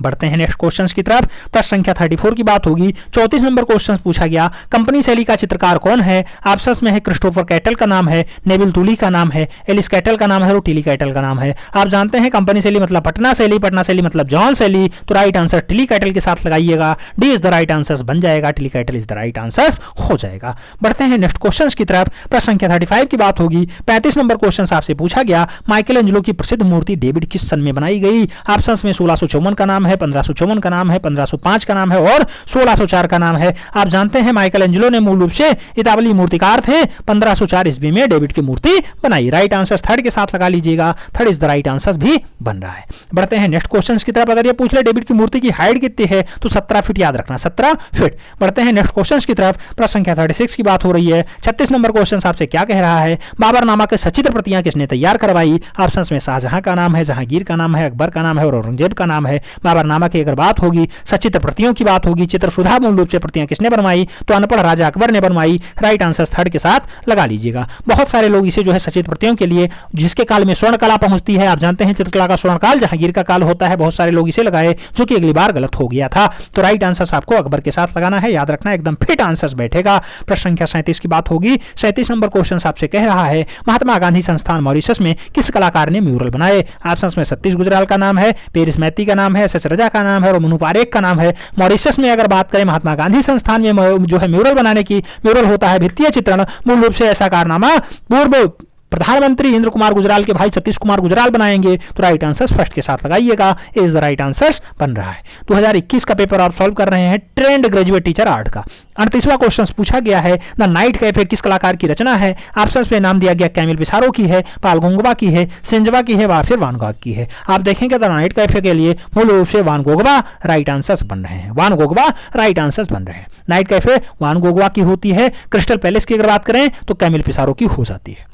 बढ़ते हैं नेक्स्ट क्वेश्चंस की तरफ। प्रश्न संख्या 34 की बात होगी। 34 नंबर क्वेश्चन पूछा गया, कंपनी शैली का चित्रकार कौन है? ऑप्शंस में है क्रिस्टोफर कैटल का नाम है, नेविल तुली का नाम है, एलिस कैटल का नाम है और टिली कैटल का नाम है। आप जानते हैं कंपनी शैली मतलब पटना शैली, पटना शैली मतलब जॉन शैली। तो राइट आंसर टिली कैटल के साथ लगाइएगा। D is the right answer बन जाएगा। Tilly cattle is the right answer हो जाएगा। बढ़ते हैं नेक्स्ट क्वेश्चन की तरफ। प्रश्न संख्या 35 की बात होगी। 35 नंबर क्वेश्चन आपसे पूछा गया, माइकल एंजेलो की प्रसिद्ध मूर्ति डेविड किस सन में बनाई गई? ऑप्शंस में 1654 का नाम है, 1554 का नाम है, 1505 का नाम है और 1604 का नाम है। आप जानते हैं माइकल एंजेलो ने मूल रूप से इतालवी मूर्तिकार थे। 1504 ईस्वी में डेविड की मूर्ति बनाई। राइट आंसर थर्ड के साथ लगा लीजिएगा। Third is the right answer भी बन रहा है। बढ़ते हैं नेक्स्ट क्वेश्चन की तरफ। अगर ये पूछ ले डेविड की मूर्ति की हाइट कितनी है तो 17 फीट याद रखना, 17 फीट। बढ़ते हैं नेक्स्ट क्वेश्चन की तरफ। प्रश्न संख्या 36 की बात हो रही है। 36 नंबर क्वेश्चन आपसे क्या कह रहा है, बाबरनामा के सचित्र प्रतियां किसने तैयार करवाई? ऑप्शंस में शाहजहां का नाम है, जहांगीर का नाम है, अकबर का नाम है और औरंगजेब का नाम है। बाबरनामा की अगर बात होगी, सचित्र प्रतियों की बात होगी, चित्रसुधा मूल रूप से प्रतियां किसने बनवाई? तो अनपढ़ राजा अकबर ने बनवाई। राइट आंसर थर्ड के साथ लगा लीजिएगा। बहुत सारे लोग इसे जो है सचित्र प्रतियों के लिए, जिसके काल में स्वर्ण कला पहुंचती है, आप जानते हैं चित्रकला का स्वर्ण काल जहांगीर का काल होता है, बहुत सारे लोग इसे लगाए, जो कि अगली बार गलत हो गया था। तो राइट आंसर आपको अकबर के साथ लगाना है, याद रखना, एकदम फिट आंसर बैठेगा। प्रश्न संख्या 37 की बात होगी। 37 नंबर क्वेश्चन आपसे कह रहा है, महात्मा गांधी संस्थान मॉरिशस में किस कलाकार ने म्यूरल बनाए? ऑप्शंस में सतीश गुजराल का नाम है, पेरिस मैती का नाम है, एस एस रजा का नाम है और मनु पारेख का नाम है। मॉरिशस में अगर बात करें महात्मा गांधी संस्थान में जो है म्यूरल बनाने की, म्यूरल होता है भित्तीय चित्रण। मूल रूप से ऐसा कारनामा पूर्व प्रधानमंत्री इंद्र कुमार गुजराल के भाई सतीश कुमार गुजराल बनाएंगे, तो राइट आंसर फर्स्ट के साथ लगाइएगा, इज द राइट आंसर बन रहा है। 2021 का पेपर आप सॉल्व कर रहे हैं ट्रेंड ग्रेजुएट टीचर आर्ट का। 38वां क्वेश्चन पूछा गया है, द नाइट कैफे किस कलाकार की रचना है? ऑप्शंस में नाम दिया गया कैमिल पिसारो की है, पाल गोंगवा की है, सेंजवा की है व फिर वान गॉग की है। आप देखेंगे द नाइट कैफे के लिए मूल रूप से वान गोगवा राइट आंसर्स बन रहे हैं, वान गोगवा राइट आंसर्स बन रहे हैं। नाइट कैफे वान गोगवा की होती है, क्रिस्टल पैलेस की अगर बात करें तो कैमिल पिसारो की हो जाती है।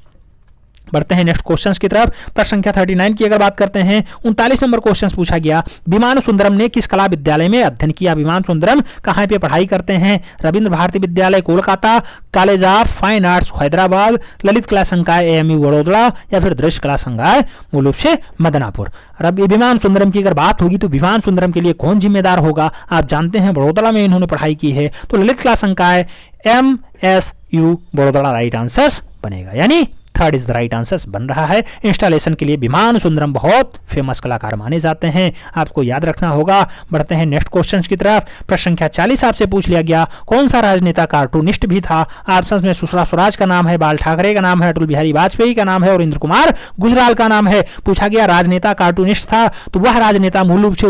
बढ़ते हैं नेक्स्ट क्वेश्चंस की तरफ। प्रश्न संख्या 39 की अगर बात करते हैं, 39 नंबर क्वेश्चन पूछा गया, विमान सुंदरम ने किस कला विद्यालय में अध्ययन किया? विमान सुंदरम कहां पे पढ़ाई करते हैं? रविंद्र भारती विद्यालय Kolkata, college of fine arts Hyderabad, Lalit कला संकाय AMU बड़ोदरा या फिर दृश्य कला संकाय मूल रूप से मदनापुर। विमान सुंदरम की अगर बात होगी तो विमान सुंदरम के लिए कौन जिम्मेदार होगा? आप जानते हैं बड़ोदरा में इन्होंने पढ़ाई की है, तो ललित कला संकाय MSU बड़ोदरा राइट आंसर बनेगा, यानी third is the right answer बन रहा है। इंस्टॉलेशन के लिए विमान सुंदरम बहुत फेमस कलाकार माने जाते हैं, आपको याद रखना होगा। बढ़ते हैं नेक्स्ट क्वेश्चन की तरफ। प्रश्न संख्या 40 आपसे पूछ लिया गया, कौन सा राजनेता कार्टूनिस्ट भी था? ऑप्शंस में सुषमा स्वराज का नाम है, बाल ठाकरे का नाम है, अटल बिहारी वाजपेयी का नाम है और इंद्र कुमार गुजराल का नाम है। पूछा गया राजनेता कार्टूनिस्ट था, तो वह राजनेता मूल रूप से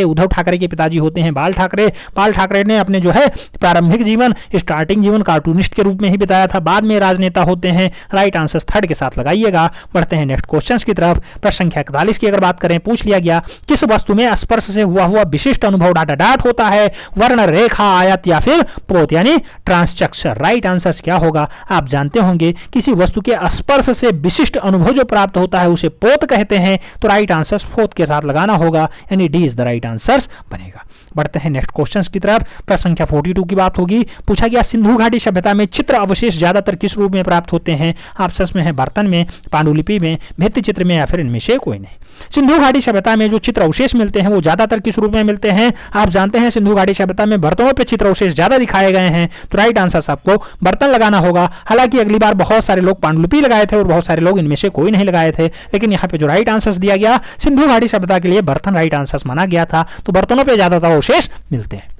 उद्धव ठाकरे के पिताजी होते हैं बाल ठाकरे। बाल ठाकरे ने अपने जो है प्रारंभिक जीवन, स्टार्टिंग जीवन कार्टूनिस्ट के रूप में ही बिताया था, बाद में राजनेता होते हैं। राइट आंसर थर्ड के साथ लगाइएगा। बढ़ते हैं नेक्स्ट क्वेश्चंस की तरफ। प्रश्न संख्या 41 की अगर बात करें, पूछ लिया गया, किस वस्तु में स्पर्श से हुआ विशिष्ट अनुभव डाट होता है? वर्ण, रेखा, आयत या फिर पोत, यानी ट्रांसस्ट्रक्चर। राइट आंसर क्या होगा? आप जानते होंगे किसी वस्तु के स्पर्श से विशिष्ट अनुभव जो प्राप्त होता है उसे पोत कहते हैं, तो राइट आंसर फोर्थ के साथ लगाना होगा, यानी D is the right answer बनेगा। बढ़ते हैं नेक्स्ट क्वेश्चंस की तरफ। प्रश्न संख्या 42 की बात होगी। पूछा गया, सिंधु घाटी सभ्यता में चित्र अवशेष ज्यादातर किस रूप में प्राप्त होते हैं? ऑप्शंस में है बर्तन में, पांडुलिपि में, भित्ति चित्र में या फिर इनमें से कोई नहीं। सिंधु घाटी सभ्यता में जो चित्र अवशेष मिलते हैं वो ज्यादातर किस रूप में मिलते हैं? आप जानते हैं सिंधु घाटी सभ्यता में बर्तनों पे चित्र अवशेष ज्यादा दिखाए गए हैं, तो राइट आंसर आपको बर्तन लगाना होगा। हालांकि अगली बार बहुत सारे लोग पांडुलिपि लगाए थे और बहुत सारे लोग इनमें से कोई नहीं लगाए थे, लेकिन यहाँ पे जो राइट आंसर दिया गया सिंधु घाटी सभ्यता के लिए बर्तन राइट आंसर माना गया था, तो बर्तनों पर ज्यादातर अवशेष मिलते हैं।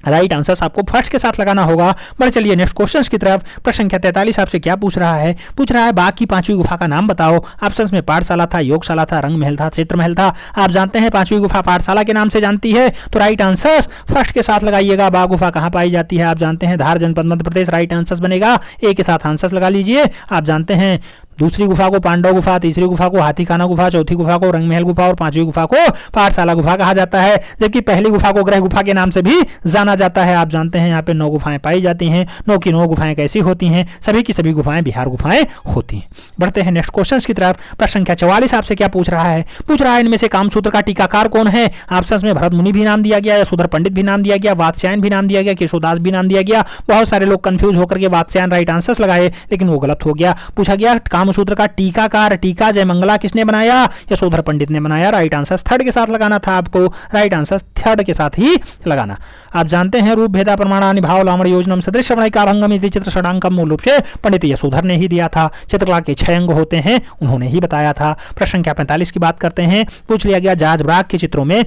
राइट आंसर आपको फर्स्ट के साथ लगाना होगा। बढ़ चलिए नेक्स्ट क्वेश्चंस की तरफ। प्रश्न संख्या 43 आपसे क्या पूछ रहा है? पूछ रहा है बाघ की पांचवी गुफा का नाम बताओ। ऑप्शंस में पाठशाला था, योगशाला था, रंग महल था, चित्र महल था। आप जानते हैं पांचवी गुफा पाठशाला के नाम से जानती है, तो राइट आंसर फर्स्ट के साथ लगाइएगा। बाघ गुफा कहां पाई जाती है? आप जानते हैं धार जनपद मध्य प्रदेश, राइट आंसर बनेगा। ए के साथ आंसर लगा लीजिए। आप जानते हैं दूसरी गुफा को पांडव गुफा, तीसरी गुफा को हाथीखाना गुफा, चौथी गुफा को रंगमहल गुफा और पांचवी गुफा को पाठशाला गुफा कहा जाता है, जबकि पहली गुफा को ग्रह गुफा के नाम से भी जाना जाता है। आप जानते हैं यहाँ पे 9 गुफाएं पाई जाती हैं। 9 की 9 गुफाएं कैसी होती हैं? सभी की सभी गुफाएं बिहार गुफाएं होती हैं। बढ़ते हैं नेक्स्ट क्वेश्चन की तरफ। प्रश्न संख्या 44 आपसे क्या पूछ रहा है? पूछ रहा है इनमें से कामसूत्र का टीकाकार कौन है? ऑप्शंस में भरत मुनि भी नाम दिया गया, यशोधर पंडित भी नाम दिया गया, वात्स्यायन भी नाम दिया गया, केशवदास भी नाम दिया गया। बहुत सारे लोग कंफ्यूज होकर के वात्स्यायन राइट आंसर लगाए, लेकिन वो गलत हो गया। पूछा गया कामसूत्र का टीका टीका जयमंगला किसने बनाया? यशोधर पंडित ने बनाया। राइट आंसर थर्ड के साथ लगाना था आपको। राइट आंसर थर्ड के साथ ही लगाना। आप जानते हैं रूप भेदा प्रमाणानि भाव लावण योजनम सदृश भंगम इति चित्र षडांकम मूल रूप से पंडित यशोधर ने ही दिया था। चित्रकला के 6 अंग होते हैं, उन्होंने ही बताया था। प्रश्न संख्या 45 की बात करते हैं। पूछ लिया गया जाज ब्राग के चित्रों में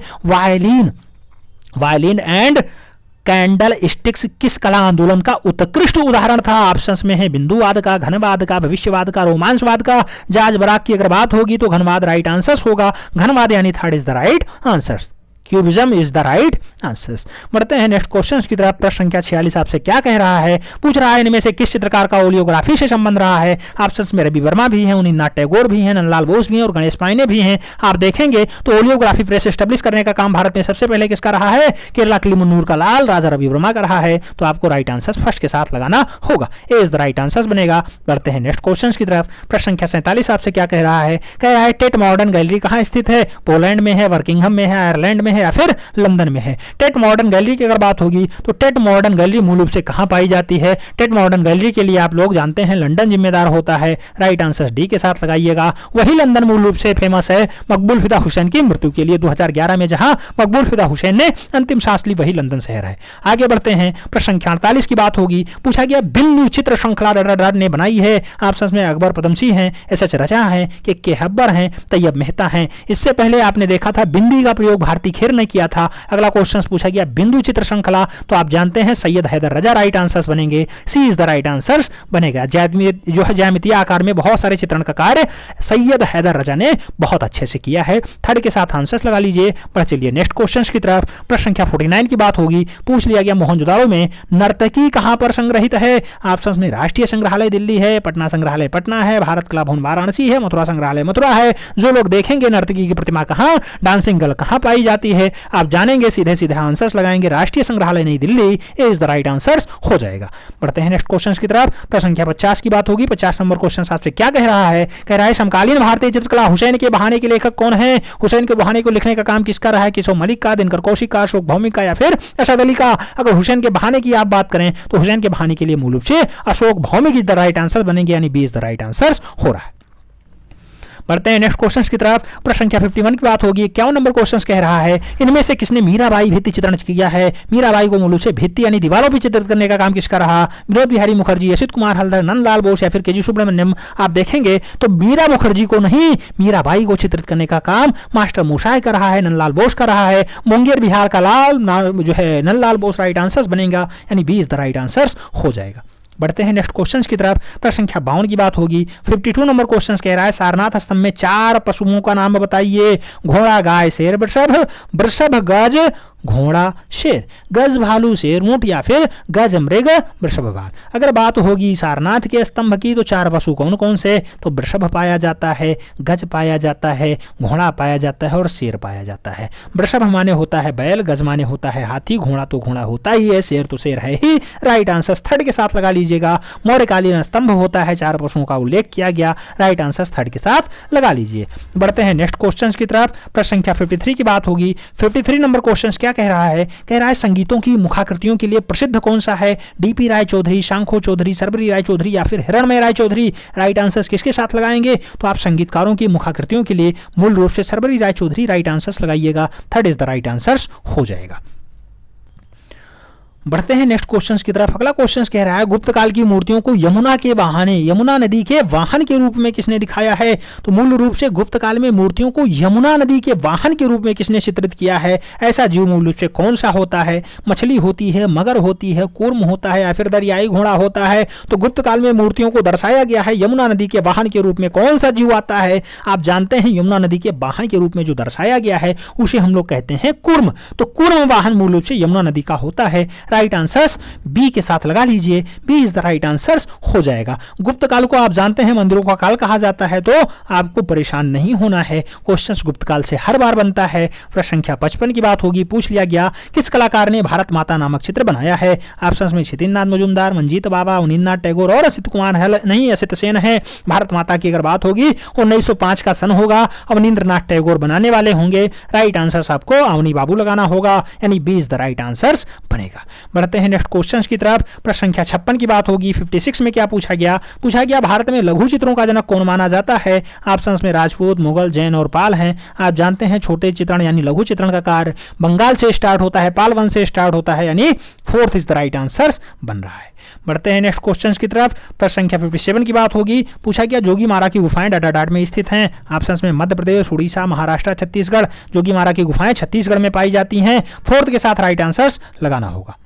वायलिन एंड कैंडल स्टिक्स किस कला आंदोलन का उत्कृष्ट उदाहरण था? ऑप्शंस में है बिंदुवाद का, घनवाद का, भविष्यवाद का, रोमांसवाद का। जाज बराग की अगर बात होगी तो घनवाद राइट आंसर होगा। घनवाद यानी third is the right answer. Cubism is the right answer. बढ़ते हैं नेक्स्ट क्वेश्चन की तरफ। प्रश्न संख्या 46 आपसे क्या कह रहा है? पूछ रहा है इनमें से किस चित्रकार का ओलियोग्राफी से संबंध रहा है? ऑप्शंस में रवि वर्मा भी हैं, उन्नीनाथ टैगोर भी हैं, नंदलाल बोस भी हैं और गणेश पाइने भी हैं। आप देखेंगे तो ओलियोग्राफी प्रेस एस्टेब्लिश करने का काम भारत में सबसे पहले किसका रहा है? केरला किलिमुन्नूर का लाल राजा रवि वर्मा का रहा है, तो आपको राइट आंसर फर्स्ट के साथ लगाना होगा। ए इज द राइट आंसर बनेगा। बढ़ते हैं नेक्स्ट क्वेश्चन की तरफ। प्रश्न संख्या 47 आपसे क्या कह रहा है? कह रहा है टेट मॉडर्न गैलरी कहाँ स्थित है? पोलैंड में है, बर्किंघम में है, आयरलैंड में है या फिर लंदन में है? टेट मॉडर्न गैलरी की अगर बात होगी तो टेट मॉडर्न गैलरी मूल रूप से कहां पाई जाती है? टेट मॉडर्न गैलरी के लिए आप लोग जानते हैं लंदन जिम्मेदार होता है। राइट आंसर डी के साथ लगाइएगा। वही लंदन मूल रूप से फेमस है मकबूल फिदा हुसैन की मृत्यु के लिए 2011 में, जहां मकबूल फिदा हुसैन ने अंतिम सांस ली, वही लंदन शहर है। आगे बढ़ते हैं। प्रश्न संख्या 48 की बात होगी। पूछा गया बिंदु चित्र श्रृंखला ने बनाई है। ऑप्शंस में अकबर पदमसी हैं, एस.एच. रचा हैं, के हब्बर हैं, तैयब मेहता हैं। इससे पहले आपने देखा था बिंदी का प्रयोग भारती खेर आमिर ने किया था। अगला क्वेश्चन पूछा गया बिंदु चित्र श्रृंखला, तो आप जानते हैं सैयद हैदर रजा राइट आंसर्स बनेंगे, सी इज द राइट आंसर्स बनेगा। जो है ज्यामितीय आकार में बहुत सारे चित्रण का कार्य सैयद हैदर रजा ने बहुत अच्छे से किया है। थर्ड के साथ आंसर्स लगा लीजिए। बढ़ चलिए नेक्स्ट क्वेश्चन की तरफ। प्रश्न संख्या 49 की बात होगी। पूछ लिया गया मोहनजोदाड़ो में नर्तकी कहां पर संग्रहित है? ऑप्शंस में राष्ट्रीय संग्रहालय दिल्ली है, पटना संग्रहालय पटना है, भारत कला भवन वाराणसी है, मथुरा संग्रहालय मथुरा है। जो लोग देखेंगे नर्तकी की प्रतिमा कहां, डांसिंग गर्ल कहां पाई जाती है, आप जानेंगे, सीधे सीधे आंसर्स लगाएंगे, राष्ट्रीय संग्रहालय नई Delhi is the right answers हो जाएगा। बढ़ते हैं नेक्स्ट क्वेश्चन की तरफ। प्रश्न संख्या 50 की बात होगी। 50 नंबर क्वेश्चन आपसे क्या कह रहा है? कह रहा है समकालीन भारतीय चित्रकला हुसैन के बहाने के लेखक कौन है? हुसैन के बहाने को लिखने का काम किसका रहा है? किशोर मलिक का, दिनकर कौशिक का, अशोक भौमिक का या फिर असद अली का? अगर हुसैन के बहाने की आप बात करें तो हुसैन के बहाने के लिए मूल रूप से Ashok Bhaumik is the right answer बनेंगे, यानी B is the right answer हो रहा है। बढ़ते हैं नेक्स्ट क्वेश्चन की तरफ। प्रश्न संख्या 51 की बात होगी। 51 नंबर क्वेश्चन कह रहा है इनमें से किसने मीराबाई भित्ति चित्रण किया है? मीराबाई को मूल रूप से भित्ति यानी दीवारों पर चित्रित करने का काम किसका रहा? विनोद बिहारी मुखर्जी, असित कुमार हल्दर, नंदलाल बोस या फिर केजी सुब्रमण्यम? आप देखेंगे तो मीरा मुखर्जी को नहीं, मीराबाई को चित्रित करने का काम मास्टर मूसाए का रहा है, नंदलाल बोस का रहा है। मुंगेर बिहार का लाल जो है नंदलाल बोस राइट आंसर बनेगा, यानी B is the right answer हो जाएगा। बढ़ते हैं नेक्स्ट क्वेश्चन की तरफ। प्रश्न संख्या 52 की बात होगी। 52 नंबर क्वेश्चन कह रहा है सारनाथ स्तंभ में 4 पशुओं का नाम बताइए। घोड़ा, गाय, शेर, वृषभ, वृषभ, गज, घोड़ा, शेर, गज, भालू, शेर, ऊंट या फिर गज, मृग, वृषभ, भाल। अगर बात होगी सारनाथ के स्तंभ की तो 4 पशु कौन कौन से? तो वृषभ पाया जाता है, गज पाया जाता है, घोड़ा पाया जाता है और शेर पाया जाता है। वृषभ माने होता है बैल, गज माने होता है हाथी, घोड़ा तो घोड़ा होता ही है, शेर तो शेर है ही। राइट आंसर थर्ड के साथ लगा लीजिएगा। मौर्यकालीन स्तंभ होता है, 4 पशुओं का उल्लेख किया गया। राइट आंसर थर्ड के साथ लगा लीजिए। बढ़ते हैं नेक्स्ट क्वेश्चन की तरफ। प्रश्न संख्या 53 की बात होगी। 53 नंबर क्वेश्चन क्या कह रहा है? कह रहा है संगीतों की मुखाकृतियों के लिए प्रसिद्ध कौन सा है? डीपी राय चौधरी, शांखो चौधरी, सरबरी राय चौधरी या फिर हिरणमय राय चौधरी? राइट आंसर्स किसके साथ लगाएंगे? तो आप संगीतकारों की मुखाकृतियों के लिए मूल रूप से सरबरी राय चौधरी राइट आंसर्स लगाइएगा। Third is the right answers हो जाएगा। बढ़ते हैं नेक्स्ट क्वेश्चंस की तरफ। अगला क्वेश्चन कह रहा है गुप्त काल की मूर्तियों को यमुना के बहाने, यमुना नदी के वाहन के रूप में किसने दिखाया है? तो मूल रूप से गुप्त काल में मूर्तियों को यमुना नदी के वाहन के रूप में किसने चित्रित किया है? ऐसा जीव मूल रूप से कौन सा होता है? मछली होती है, मगर होती है, कूर्म होता है या फिर दरियाई घोड़ा होता है? तो गुप्त काल में मूर्तियों को दर्शाया गया है यमुना नदी के वाहन के रूप में। कौन सा जीव आता है? आप जानते हैं यमुना नदी के वाहन के रूप में जो दर्शाया गया है उसे हम लोग कहते हैं कूर्म। तो कूर्म वाहन मूल रूप से यमुना नदी का होता है। राइट आंसर्स बी के साथ लगा लीजिए, B is the right answer हो जाएगा। गुप्त काल को आप जानते हैं मंदिरों का काल कहा जाता है, तो आपको परेशान नहीं होना है। क्वेश्चंस गुप्त काल से हर बार बनता है। प्रश्न संख्या 55 की बात होगी। पूछ लिया गया किस कलाकार ने भारत माता नामक चित्र बनाया है? ऑप्शंस में छितिननाथ मजूमदार, मंजीत बाबा, अवनींद्रनाथ टैगोर और असित कुमार नहीं, असित सेन है। भारत माता की अगर बात होगी 1905 का सन होगा, अवनींद्रनाथ टैगोर बनाने वाले होंगे। राइट आंसर आपको अवनी बाबू लगाना होगा, यानी B is the right answer बनेगा। बढ़ते हैं नेक्स्ट क्वेश्चन की तरफ। प्रश्न संख्या 56 की बात होगी। 56 में क्या पूछा गया? पूछा गया भारत में लघु चित्रों का जनक कौन माना जाता है? ऑप्शंस में राजपूत, मुगल, जैन और पाल हैं। आप जानते हैं छोटे चित्रण यानी लघु चित्रण का कार्य बंगाल से स्टार्ट होता है, पाल वंश से स्टार्ट होता है, यानी fourth is the right answer बन रहा है। बढ़ते हैं नेक्स्ट क्वेश्चन की तरफ। प्रश्न संख्या 57 की बात होगी। पूछा गया जोगी मारा की गुफाएं डाटाडाट में स्थित हैं। ऑप्शंस में मध्य प्रदेश, उड़ीसा, महाराष्ट्र, छत्तीसगढ़। जोगी मारा की गुफाएं छत्तीसगढ़ में पाई जाती हैं। फोर्थ के साथ राइट आंसर लगाना होगा।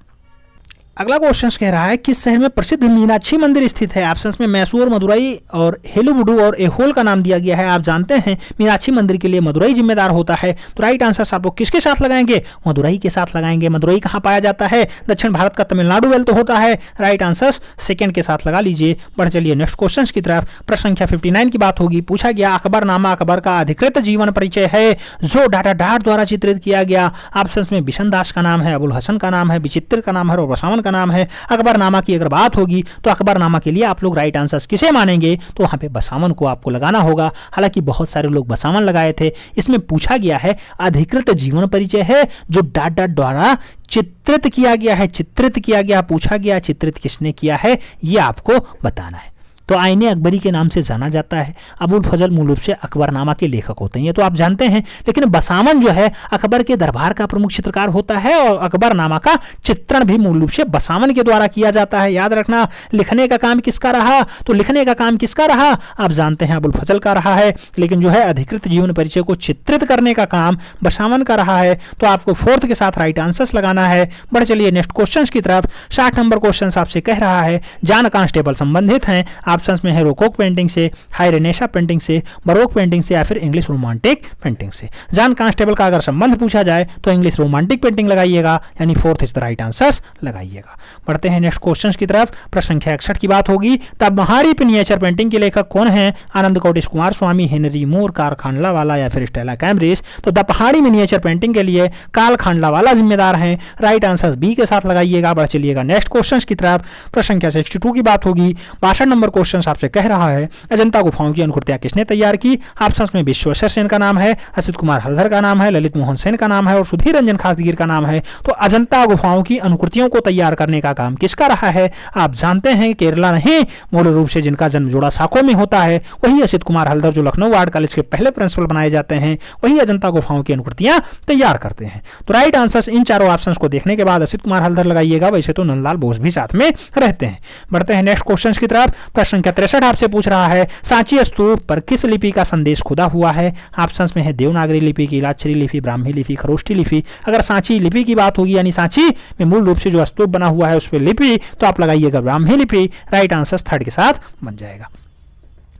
अगला क्वेश्चन कह रहा है किस शहर में प्रसिद्ध मीनाक्षी मंदिर स्थित है? ऑप्शंस में मैसूर, मदुरई और हेलुबुडू और एहोल का नाम दिया गया है। आप जानते हैं मीनाक्षी मंदिर के लिए मदुरई जिम्मेदार होता है। तो राइट आंसर आप लोग किसके साथ लगाएंगे? मदुरई के साथ लगाएंगे। मदुरई कहाँ पाया जाता है? दक्षिण भारत का तमिलनाडु वेल तो होता है। राइट आंसर सेकंड के साथ लगा लीजिए। बढ़ चलिए नेक्स्ट क्वेश्चन की तरफ। प्रश्न संख्या 59 की बात होगी। पूछा गया अकबरनामा अकबर का अधिकृत जीवन परिचय है जो डाटाडाट द्वारा चित्रित किया गया। ऑप्शंस में बिशन दास का नाम है, अबुल हसन का नाम है, विचित्र का नाम है और बसावन का नाम है। अकबरनामा की अगर बात होगी तो अकबरनामा के लिए आप लोग राइट आंसर किसे मानेंगे? तो वहां पे बसावन को आपको लगाना होगा। हालांकि बहुत सारे लोग बसावन लगाए थे। इसमें पूछा गया है अधिकृत जीवन परिचय है जो डाटा द्वारा चित्रित किया गया है। चित्रित किया गया, पूछा गया चित्रित किसने किया है, यह आपको बताना है। तो आईने अकबरी के नाम से जाना जाता है। अबुल फजल मूल रूप से अकबरनामा के लेखक होते हैं, ये तो आप जानते हैं। लेकिन बसामन जो है अकबर के दरबार का प्रमुख चित्रकार होता है और अकबरनामा का चित्रण भी मूल रूप से बसामन के द्वारा किया जाता है। याद रखना, लिखने का काम किसका रहा, तो लिखने का काम किसका रहा, आप जानते हैं अबुल फजल का रहा है। लेकिन जो है अधिकृत जीवन परिचय को चित्रित करने का काम बसामन का रहा है। तो आपको फोर्थ के साथ राइट आंसर्स लगाना है। बढ़ चलिए नेक्स्ट क्वेश्चन की तरफ। 60 नंबर क्वेश्चन आपसे कह रहा है जॉन कांस्टेबल संबंधित हैं, ऑप्शंस में है रोकोक पेंटिंग से, हाई रेनेसा पेंटिंग से, बरोक पेंटिंग से या फिर इंग्लिश रोमांटिक पेंटिंग से। जॉन कांस्टेबल का अगर संबंध पूछा जाए तो इंग्लिश रोमांटिक पेंटिंग लगाइएगा, यानी fourth is the right answer लगाइएगा। बढ़ते हैं नेक्स्ट क्वेश्चन की तरफ। प्रश्न संख्या 61 की बात होगी। तब पहाड़ी मिनिएचर पेंटिंग के लेखक कौन हैं? आनंद कोटिश कुमार स्वामी, हेनरी मोर, कार्ल खांडलावाला या फिर स्टेला कैम्ब्रिज। तो द पहाड़ी मिनिएचर पेंटिंग के लिए कार्ल खांडलावाला जिम्मेदार हैं। राइट आंसर बी के साथ लगाइएगा। बढ़ चलिएगा नेक्स्ट क्वेश्चन की तरफ। प्रश्न संख्या 62 की बात होगी। 62 नंबर क्वेश्चन आपसे कह रहा है अजंता गुफाओं की अनुकृतियां किसने तैयार की? ऑप्शंस में विश्वेश्वर सेन का नाम है, असित कुमार हल्दर का नाम है, ललित मोहन सेन का नाम है और सुधीर रंजन खासगीर का नाम है। तो अजंता गुफाओं की अनुकृतियों को तैयार करने का काम किसका रहा है? आप जानते हैं केरला नहीं, मूल रूप से जिनका जन्म जोड़ा साको में होता है वही असित कुमार हल्दर, जो लखनऊ आर्ट कॉलेज के पहले प्रिंसिपल बनाए जाते हैं, वही अजंता गुफाओं की अनुकृतियां तैयार करते हैं। तो राइट आंसर इन चारों ऑप्शंस को देखने के बाद असित कुमार हल्दर लगाइएगा। वैसे तो नंदलाल बोस भी साथ में रहते हैं। बढ़ते हैं नेक्स्ट क्वेश्चन की तरफ। प्रश्न संख्या 63 आपसे पूछ रहा है सांची स्तूप पर किस लिपि का संदेश खुदा हुआ है? ऑप्शंस में है देवनागरी लिपि, कीलाक्षरी लिपि, ब्राह्मी लिपि, खरोष्ठी लिपि। अगर सांची लिपि की बात होगी, यानी सांची में मूल रूप से जो स्तूप बना हुआ है उस पर लिपि, तो आप लगाइएगा ब्राह्मी लिपि। राइट आंसर थर्ड के साथ बन जाएगा।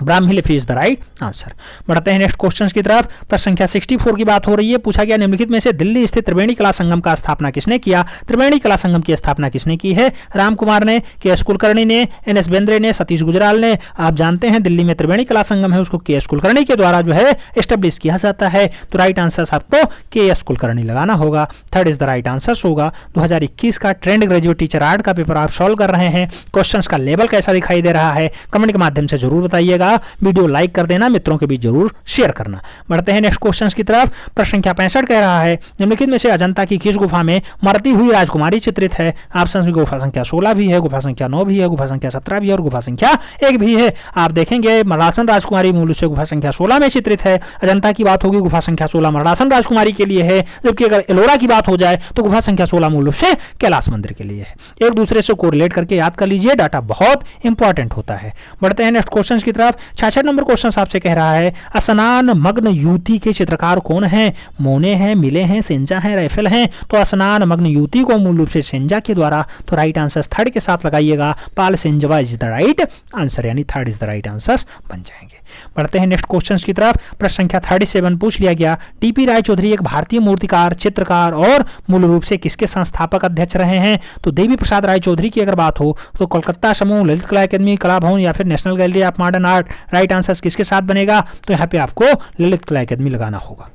ब्राह्मी लिपि इज द राइट आंसर। बढ़ते हैं नेक्स्ट क्वेश्चन की तरफ। प्रश्न संख्या 64 की बात हो रही है। पूछा गया निम्नलिखित में से दिल्ली स्थित त्रिवेणी कला संगम का स्थापना किसने किया? त्रिवेणी कला संगम की स्थापना किसने की है? राम कुमार ने, के एस कुलकर्णी ने, एन एस बेंद्रे ने, सतीश गुजराल ने। आप जानते हैं दिल्ली में त्रिवेणी कला संगम है, उसको के एस कुलकर्णी के द्वारा जो है एस्टेब्लिश किया जाता है। तो राइट आंसर आपको के एस कुलकर्णी लगाना होगा। Third is the right answer होगा। 2021 का ट्रेंड ग्रेजुएट टीचर आर्ट का पेपर आप सॉल्व कर रहे हैं। क्वेश्चन का लेवल कैसा दिखाई दे रहा है कमेंट के माध्यम से जरूर बताइएगा। वीडियो लाइक कर देना, मित्रों के बीच जरूर शेयर करना। बढ़ते हैं नेक्स्ट क्वेश्चन की तरफ। प्रश्न संख्या 65 कह रहा है निम्नलिखित में से अजंता की किस गुफा में मरती हुई राजकुमारी चित्रित है? ऑप्शन में गुफा संख्या 16 भी है, गुफा संख्या 9 भी है, गुफा संख्या 17 भी है और गुफा संख्या 1 भी है। आप देखेंगे मरड़ासन राजकुमारी मूल से गुफा संख्या 16 में चित्रित है। अजंता की बात होगी गुफा संख्या 16 मरड़ासन राजकुमारी के लिए है, जबकि अगर एलोरा की बात हो जाए तो गुफा संख्या 16 मूल रूप से कैलाश मंदिर के लिए है। एक दूसरे से कोरिलेट करके याद कर लीजिए, डाटा बहुत इंपॉर्टेंट होता है। बढ़ते हैं नेक्स्ट क्वेश्चन की तरफ। 66 नंबर क्वेश्चन आपसे कह रहा है स्नान मग्न युवती के चित्रकार कौन हैं? मोने हैं, मिले हैं, सेंजा हैं, राइफल हैं। तो स्नान मग्न युवती को मूल रूप से सेंजा के द्वारा, तो राइट आंसर थर्ड के साथ लगाइएगा। पाल सेंजवा इज द राइट आंसर, यानी third is the right answer बन जाएंगे। बढ़ते हैं नेक्स्ट क्वेश्चन की तरफ। प्रश्न संख्या 37 पूछ लिया गया टीपी राय चौधरी एक भारतीय मूर्तिकार, चित्रकार और मूल रूप से किसके संस्थापक अध्यक्ष रहे हैं? तो देवी प्रसाद राय चौधरी की अगर बात हो तो कोलकाता समूह, ललित कला अकादमी, कला भवन या फिर national gallery of modern art. Right answer किसके साथ बनेगा? तो यहाँ पे आपको ललित कला अकादमी लगाना होगा।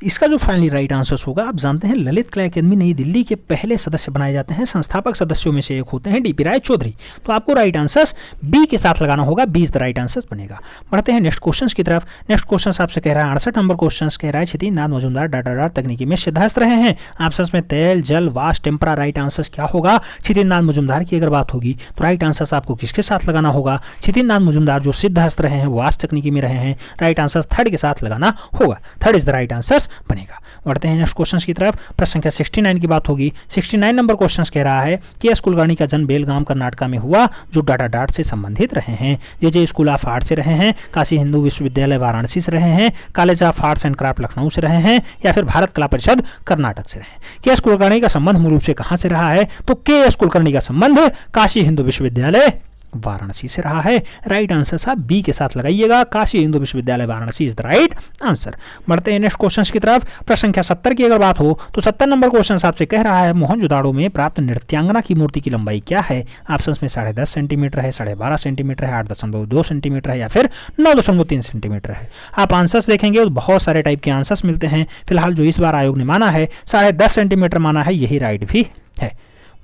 इसका जो फाइनली राइट आंसर होगा, आप जानते हैं ललित कला अकादमी नई दिल्ली के पहले सदस्य बनाए जाते हैं, संस्थापक सदस्यों में से एक होते हैं डीपी राय चौधरी। तो आपको राइट आंसर बी के साथ लगाना होगा, B is the right answer बनेगा। बढ़ते हैं नेक्स्ट क्वेश्चन की तरफ। नेक्स्ट क्वेश्चन आपसे कह रहा है 68 नंबर क्वेश्चन कह रहा है क्षितिज नाथ मजूमदार डाटाडार तकनीकी में सिद्धार्थ रहे हैं। ऑप्शन में तेल, जल, वाष्प, टेम्परा। राइट आंसर क्या होगा? क्षितिज नाथ मजूमदार की अगर बात होगी तो राइट आंसर आपको किसके साथ लगाना होगा? क्षितिज नाथ मजूमदार जो सिद्धार्थ रहे हैं, वाष्प तकनीकी में रहे हैं। राइट आंसर थर्ड के साथ लगाना होगा, third is the right answer बनेगा। बढ़ते हैं नेक्स्ट क्वेश्चन की तरफ। प्रश्न संख्या 69 की बात होगी। 69 नंबर क्वेश्चन कह रहा है कि एस कुलकर्णी का जन्म बेलगाम कर्नाटका में हुआ, जो डाटाडाट से संबंधित रहे हैं। जे स्कूल ऑफ आर्ट से रहे हैं, काशी हिंदू विश्वविद्यालय वाराणसी से रहे हैं, college of arts and craft Lucknow से रहे हैं या फिर भारत कला परिषद कर्नाटक से रहे हैं। के एस कुलकर्णी का संबंध मूल रूप से कहां से रहा है? तो के एस कुलकर्णी का संबंध काशी हिंदू विश्वविद्यालय वाराणसी से रहा है। राइट आंसर साहब बी के साथ लगाइएगा, काशी हिंदू विश्वविद्यालय Varanasi is the right answer. बढ़ते हैं नेक्स्ट क्वेश्चन की तरफ। प्रश्न संख्या 70 की अगर बात हो तो 70 नंबर क्वेश्चन आपसे कह रहा है मोहनजोदाड़ो में प्राप्त नृत्यांगना की मूर्ति की लंबाई क्या है? ऑप्शन में 10.5 सेंटीमीटर है, 12.5 सेंटीमीटर है, 8.2 सेंटीमीटर है या फिर 9.3 सेंटीमीटर है। आप आंसर्स देखेंगे तो बहुत सारे टाइप के आंसर्स मिलते हैं। फिलहाल जो इस बार आयोग ने माना है 10.5 सेंटीमीटर माना है, यही राइट भी है।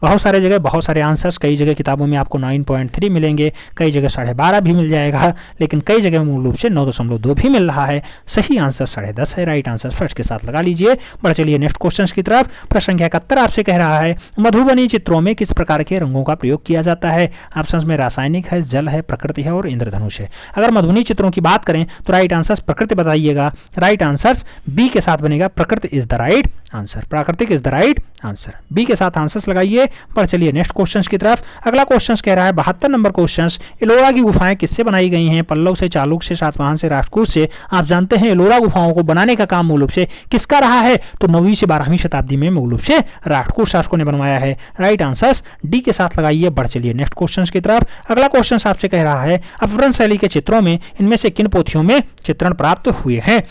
बहुत सारे जगह बहुत सारे आंसर्स, कई जगह किताबों में आपको 9.3 मिलेंगे, कई जगह 12.5 भी मिल जाएगा, लेकिन कई जगह मूल रूप से 9.2 भी मिल रहा है। सही आंसर 10.5 है। राइट आंसर फर्स्ट के साथ लगा लीजिए। बढ़ चलिए नेक्स्ट क्वेश्चन की तरफ। प्रश्न संख्या 71 आपसे कह रहा है मधुबनी चित्रों में किस प्रकार के रंगों का प्रयोग किया जाता है। ऑप्शन में रासायनिक है, जल है, प्रकृति है और इंद्रधनुष है। अगर मधुबनी चित्रों की बात करें तो राइट आंसर प्रकृति बताइएगा। राइट आंसर बी के साथ बनेगा, प्रकृति इज द राइट आंसर। प्राकृतिक is the right answer. B के साथ आंसर्स लगाइए। बढ़ चलिए नेक्स्ट क्वेश्चन की तरफ। अगला क्वेश्चन कह रहा है 72 नंबर क्वेश्चन, एलोरा की गुफाएं किससे बनाई गई हैं। पल्लव से, चालुक्य से, सातवाहन से, राष्ट्रकूट से। आप जानते हैं एलोरा गुफाओं को बनाने का काम मूल रूप से किसका रहा है, तो 9वीं से 12वीं शताब्दी में मूल रूप से राष्ट्रकूट शासकों ने बनवाया है। राइट आंसर डी के साथ लगाइए। बढ़ चलिए नेक्स्ट क्वेश्चन की तरफ। अगला क्वेश्चन आपसे कह रहा है अपभ्रंश शैली के चित्रों में इनमें से किन पोथियों में चित्रण प्राप्त हुए हैं।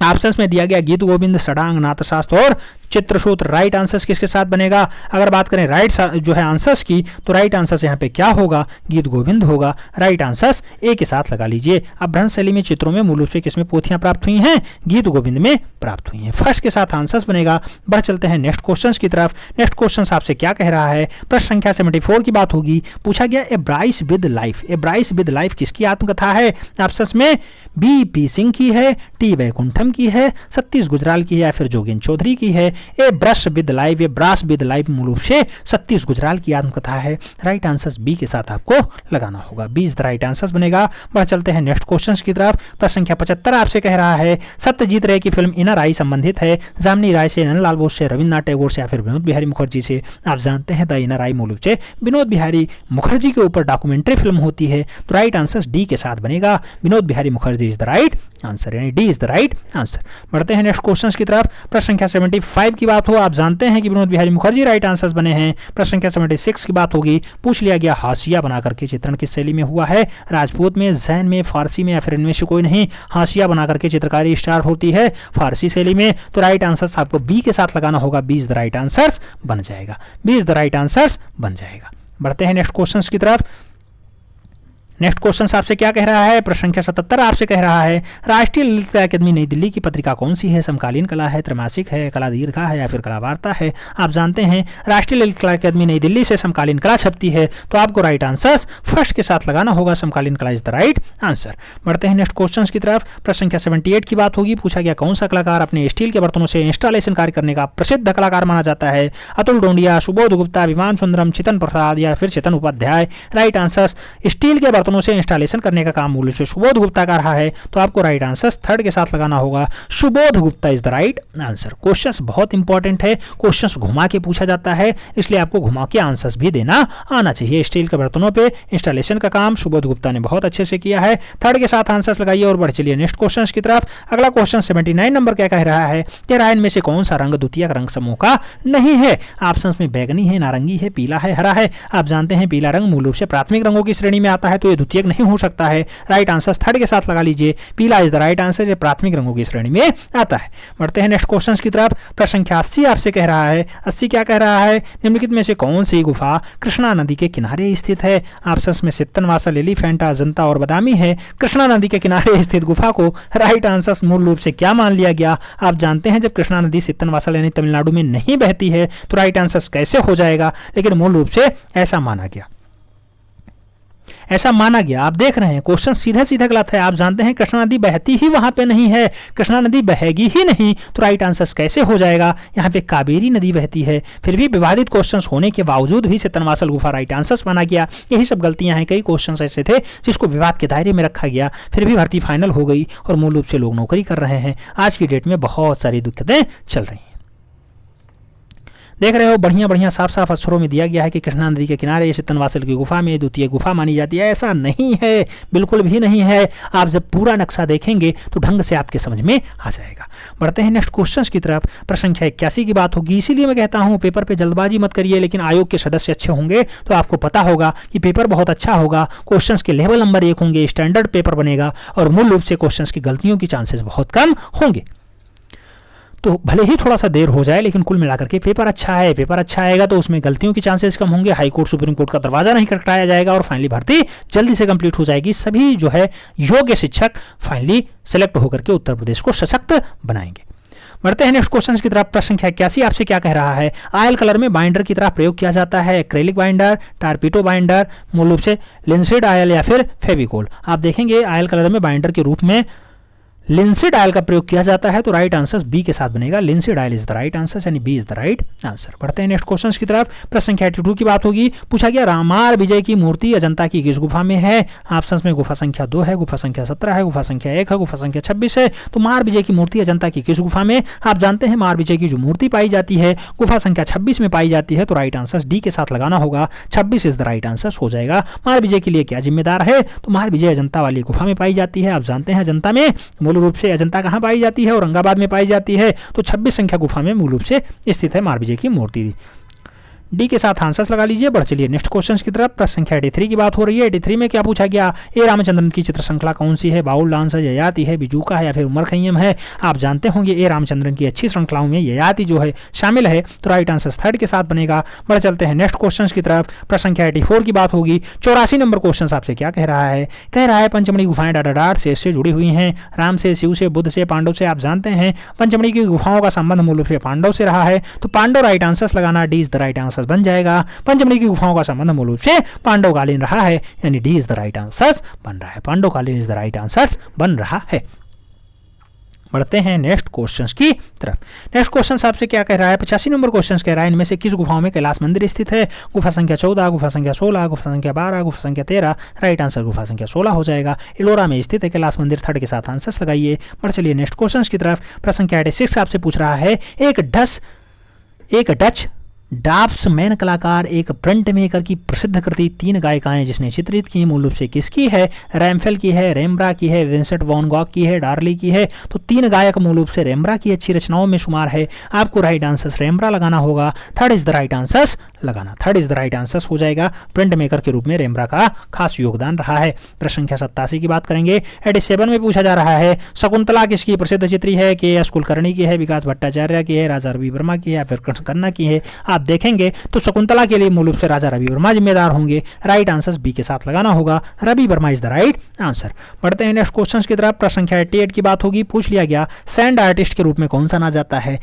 ऑप्शंस में दिया गया गीत गोविंद, षडांग, नाथशास्त्र और चित्रसूत्र। राइट आंसर्स किसके साथ बनेगा। अगर बात करें राइट जो है आंसर्स की, तो राइट आंसर्स यहाँ पे क्या होगा, गीत गोविंद होगा। राइट आंसर्स ए के साथ लगा लीजिए। अपभ्रंश शैली में चित्रों में मूल रूप से किसमें पोथियां प्राप्त हुई हैं, गीत गोविंद में प्राप्त हुई हैं। फर्स्ट के साथ आंसर्स बनेगा। बढ़ चलते हैं नेक्स्ट क्वेश्चन की तरफ। नेक्स्ट क्वेश्चन आपसे क्या कह रहा है, प्रश्न संख्या 74 की बात होगी। पूछा गया a brush with life. A brush with life किसकी आत्मकथा है। ऑप्शंस में बी पी सिंह की है, टी वैकुंठम की है, सतीश गुजराल की है या फिर जोगेन चौधरी की है। A brush with life, a brush with life मूल रूप से सतीश गुजराल की आत्मकथा है। राइट आंसर बी के साथ आपको लगाना होगा। B is the right answer बनेगा। बढ़ चलते हैं नेक्स्ट क्वेश्चन की तरफ। प्रश्न संख्या 75 आपसे कह रहा है सत्यजीत रे की फिल्म इनर आई संबंधित है जामिनी राय से, नंदलाल बोस से, रविन्द्रनाथ टैगोर से या फिर विनोद बिहारी मुखर्जी से। आप जानते हैं द इनर आई मूल रूप से विनोद बिहारी मुखर्जी के ऊपर डॉक्यूमेंट्री फिल्म होती है। तो राइट आंसर डी के साथ बनेगा। Vinod Behari Mukherjee is the right answer, यानी D is the right answer. बढ़ते हैं नेक्स्ट क्वेश्चन की तरफ। प्रश्न संख्या 75 की बात हो। आप जानते हैं कि विनोद बिहारी मुखर्जी राइट आंसर्स बने हैं। प्रश्न संख्या 76 की बात होगी। पूछ लिया गया हाशिया बनाकर के चित्रण किस शैली में हुआ है, राजपूत में, जैन में, फारसी में या फिर इनमें से कोई नहीं। हाशिया बनाकर के चित्रकारी स्टार्ट होती है फारसी शैली में। तो राइट आंसर आपको बी के साथ लगाना होगा। B is the right answer बन जाएगा। B is the right answer बन जाएगा। बढ़ते हैं नेक्स्ट क्वेश्चन की तरफ। नेक्स्ट क्वेश्चन आपसे क्या कह रहा है, प्रश्न संख्या 77 आपसे कह रहा है राष्ट्रीय ललित अकादमी नई दिल्ली की पत्रिका कौन सी है। समकालीन कला है, त्रैमासिक है, कला दीर्घा है या फिर कला वार्ता है। आप जानते हैं राष्ट्रीय ललित कला अकादमी नई दिल्ली से समकालीन कला छपती है। तो आपको राइट आंसर फर्स्ट के साथ लगाना होगा। समकालीन कला इज द राइट आंसर। बढ़ते हैं नेक्स्ट क्वेश्चन की तरफ। प्रश्न संख्या 78 की बात होगी। पूछा गया कौन सा कलाकार अपने स्टील के बर्तनों से इंस्टॉलेशन कार्य करने का प्रसिद्ध कलाकार माना जाता है। अतुल डोंडिया, सुबोध गुप्ता, विमान सुंदरम, चितन प्रसाद या फिर चितन उपाध्याय। राइट आंसर स्टील के बर्तनों से इंस्टॉलेशन करने का काम मूल रूप से सुबोध गुप्ता का रहा है। तो आपको राइट आंसर थर्ड के साथ लगाना होगा। Subodh Gupta is the right answer. Questions बहुत इंपॉर्टेंट है, क्वेश्चंस घुमा के पूछा जाता है, इसलिए आपको घुमा के आंसर्स भी देना आना चाहिए। स्टील के बर्तनों पे इंस्टॉलेशन का काम सुबोध गुप्ता ने बहुत अच्छे से किया है। थर्ड के साथ आंसर्स लगाइए और बढ़ चलिए नेक्स्ट क्वेश्चन की तरफ। अगला क्वेश्चन 79 नंबर क्या कह रहा है कि रायन में से कौन सा रंग द्वितीयक रंग समूह का नहीं है। ऑप्शंस में बैगनी है, नारंगी है, पीला है, हरा है। आप जानते हैं पीला रंग मूल रूप से प्राथमिक रंगों की श्रेणी में आता है, तो ये द्वितीयक नहीं हो सकता है। राइट आंसर थर्ड के साथ लगा लीजिए। पीला इज द राइट आंसर, ये प्राथमिक रंगों की श्रेणी में आता है। बढ़ते हैं नेक्स्ट क्वेश्चन की तरफ। प्रश्न संख्या 80 आपसे कह रहा है 80 क्या कह रहा है, निम्नलिखित में से कौन सी गुफा कृष्णा नदी के किनारे स्थित है। ऑप्शंस में सित्तनवासल, एलिफेंटा, अजंता और बदामी है। कृष्णा नदी के किनारे स्थित गुफा को राइट आंसर मूल रूप से क्या मान लिया गया। आप जानते हैं जब कृष्णा नदी सित्तनवासल यानी तमिलनाडु में नहीं बहती है तो राइट आंसर कैसे हो जाएगा, लेकिन मूल रूप से ऐसा माना गया, ऐसा माना गया। आप देख रहे हैं क्वेश्चन सीधा सीधा गलत है। आप जानते हैं कृष्णा नदी बहती ही वहां पे नहीं है, कृष्णा नदी बहेगी ही नहीं, तो राइट आंसर कैसे हो जाएगा। यहाँ पे कावेरी नदी बहती है। फिर भी विवादित क्वेश्चंस होने के बावजूद भी सित्तनवासल गुफा राइट आंसर माना गया। यही सब गलतियां हैं। कई क्वेश्चंस ऐसे थे जिसको विवाद के दायरे में रखा गया, फिर भी भर्ती फाइनल हो गई और मूल रूप से लोग नौकरी कर रहे हैं। आज की डेट में बहुत सारी दिक्कतें चल रही हैं। देख रहे हो बढ़िया बढ़िया साफ साफ अक्षरों में दिया गया है कि कृष्णा नदी के किनारे सित्तनवासल की गुफा में द्वितीय गुफा मानी जाती है। ऐसा नहीं है, बिल्कुल भी नहीं है। आप जब पूरा नक्शा देखेंगे तो ढंग से आपके समझ में आ जाएगा। बढ़ते हैं नेक्स्ट क्वेश्चन की तरफ। प्रश्न संख्या 81 की बात होगी। इसीलिए मैं कहता हूं पेपर पे जल्दबाजी मत करिए, लेकिन आयोग के सदस्य अच्छे होंगे तो आपको पता होगा कि पेपर बहुत अच्छा होगा। क्वेश्चंस के लेवल नंबर 1 होंगे, स्टैंडर्ड पेपर बनेगा और मूल रूप से क्वेश्चंस की गलतियों की चांसेस बहुत कम होंगे। तो भले ही थोड़ा सा देर हो जाए, लेकिन कुल मिलाकर के पेपर अच्छा है। पेपर अच्छा आएगा तो उसमें गलतियों की चांसेस कम होंगे, हाई कोर्ट सुप्रीम कोर्ट का दरवाजा नहीं खटखटाया जाएगा और फाइनली भर्ती जल्दी से कंप्लीट हो जाएगी। सभी जो है योग्य शिक्षक फाइनली सेलेक्ट होकर के उत्तर प्रदेश को सशक्त बनाएंगे। बढ़ते हैं नेक्स्ट क्वेश्चन की तरफ। प्रश्न संख्या 81 आपसे क्या कह रहा है? आयल कलर में बाइंडर की तरह प्रयोग किया जाता है। एक्रेलिक बाइंडर, टारपीटो बाइंडर, मूल रूप से लिंसिड आयल या फिर फेविकोल। आप देखेंगे आयल कलर में बाइंडर के रूप में लिंसिड आयल का प्रयोग किया जाता है, तो राइट आंसर बी के साथ बनेगा। Linseed oil is the right answer, यानी B is the right answer. बढ़ते हैं नेक्स्ट क्वेश्चन की तरफ। प्रश्न संख्या 82 की बात होगी। पूछा गया रामार विजय की मूर्ति अजंता की किस गुफा में है? ऑप्शन में गुफा संख्या 2 है, गुफा संख्या 17 है, गुफा संख्या 1 है, गुफा संख्या 26 है। तो मार विजय की मूर्ति अजंता की किस गुफा में? आप जानते हैं मार विजय की जो मूर्ति पाई जाती है गुफा संख्या 26 में पाई जाती है, तो राइट आंसर डी के साथ लगाना होगा। 26 इज द राइट आंसर हो जाएगा। मार विजय के लिए क्या जिम्मेदार है? तो मार विजय अजंता वाली गुफा में पाई जाती है। आप जानते हैं अजंता में मूल रूप से अजंता कहाँ पाई जाती है? औरंगाबाद में पाई जाती है। तो 26 संख्या गुफा में मूल रूप से स्थित है मार विजय की मूर्ति। डी के साथ आंसर्स लगा लीजिए। बढ़ चलिए नेक्स्ट क्वेश्चन की तरफ। प्रश्न संख्या 83 की बात हो रही है। 83 में क्या पूछा गया? ए रामचंद्रन की चित्र श्रृंखला कौन सी है? बाउल डांस है, ययाति है, बिजूका है या फिर उमर खैयम है? आप जानते होंगे ए रामचंद्रन की अच्छी श्रृंखलाओं में ययाति जो है शामिल है, तो राइट आंसर थर्ड के साथ बनेगा। बढ़ चलते हैं नेक्स्ट क्वेश्चन की तरफ। प्रश्न संख्या 84 की बात होगी। 84 नंबर क्वेश्चन आपसे क्या कह रहा है? कह रहा है पंचमढ़ी गुफाएं डाडाडार से जुड़ी हुई हैं, राम से, शिव से, बुद्ध से, पांडव से। आप जानते हैं पंचमढ़ी की गुफाओं का संबंध मूल रूप से पांडव से रहा है, तो पांडव राइट आंसर लगाना। D is the right answer बन जाएगा। पंचमढ़ी की गुफाओं का संबंध मूल रूप से पांडवकालीन रहा है, यानी D is the right answer बन रहा है। पांडवकालीन इज द राइट आंसर बन रहा है। बढ़ते हैं नेक्स्ट क्वेश्चन की तरफ। नेक्स्ट क्वेश्चन आपसे क्या कह रहा है? 85 नंबर क्वेश्चन कह रहा है इनमें से किस गुफाओं में कैलाश मंदिर स्थित है? गुफा संख्या 14, गुफा संख्या 16, गुफा संख्या 12, गुफा संख्या 13। राइट आंसर गुफा संख्या 16 हो जाएगा। एलोरा में स्थित है कैलाश मंदिर। थर्ड के साथ आंसर लगाइए। बढ़ चलिए नेक्स्ट क्वेश्चन की तरफ। प्रश्न संख्या 86 आपसे पूछ रहा है एक डच ड्राफ्ट्समैन कलाकार एक प्रिंट मेकर की प्रसिद्ध कृति 3 गायिकाएं जिसने चित्रित की मूल रूप से किसकी है? रैम्फेल की है, रेम्ब्रा की है, विंसेंट वैन गॉग की है, डार्ली की है। तो 3 गायक मूल रूप से रेम्ब्रा की अच्छी रचनाओं में शुमार है। आपको राइट आंसर रेम्ब्रा लगाना होगा। Third is the right answer लगाना। Third is the right answer हो जाएगा। प्रिंट मेकर के रूप में रेम्ब्रा का खास योगदान रहा है। प्रश्न संख्या 87 की बात करेंगे। 87 में पूछा जा रहा है शकुंतला किसकी प्रसिद्ध चित्री है? के एस कुलकर्णी की है, विकास भट्टाचार्य की है, राजा रवि वर्मा की है या फिर कृष्ण खन्ना की है? आप देखेंगे तो शकुंतला के लिए मूल रूप से राजा रवि वर्मा जिम्मेदार होंगे। राइट आंसर बी के साथ लगाना होगा। Ravi Varma is the right answer. बढ़ते हैं नेक्स्ट क्वेश्चन की तरफ। प्रश्न संख्या 88 की बात होगी। पूछ लिया गया सैंड आर्टिस्ट के रूप में कौन सा ना जाता है?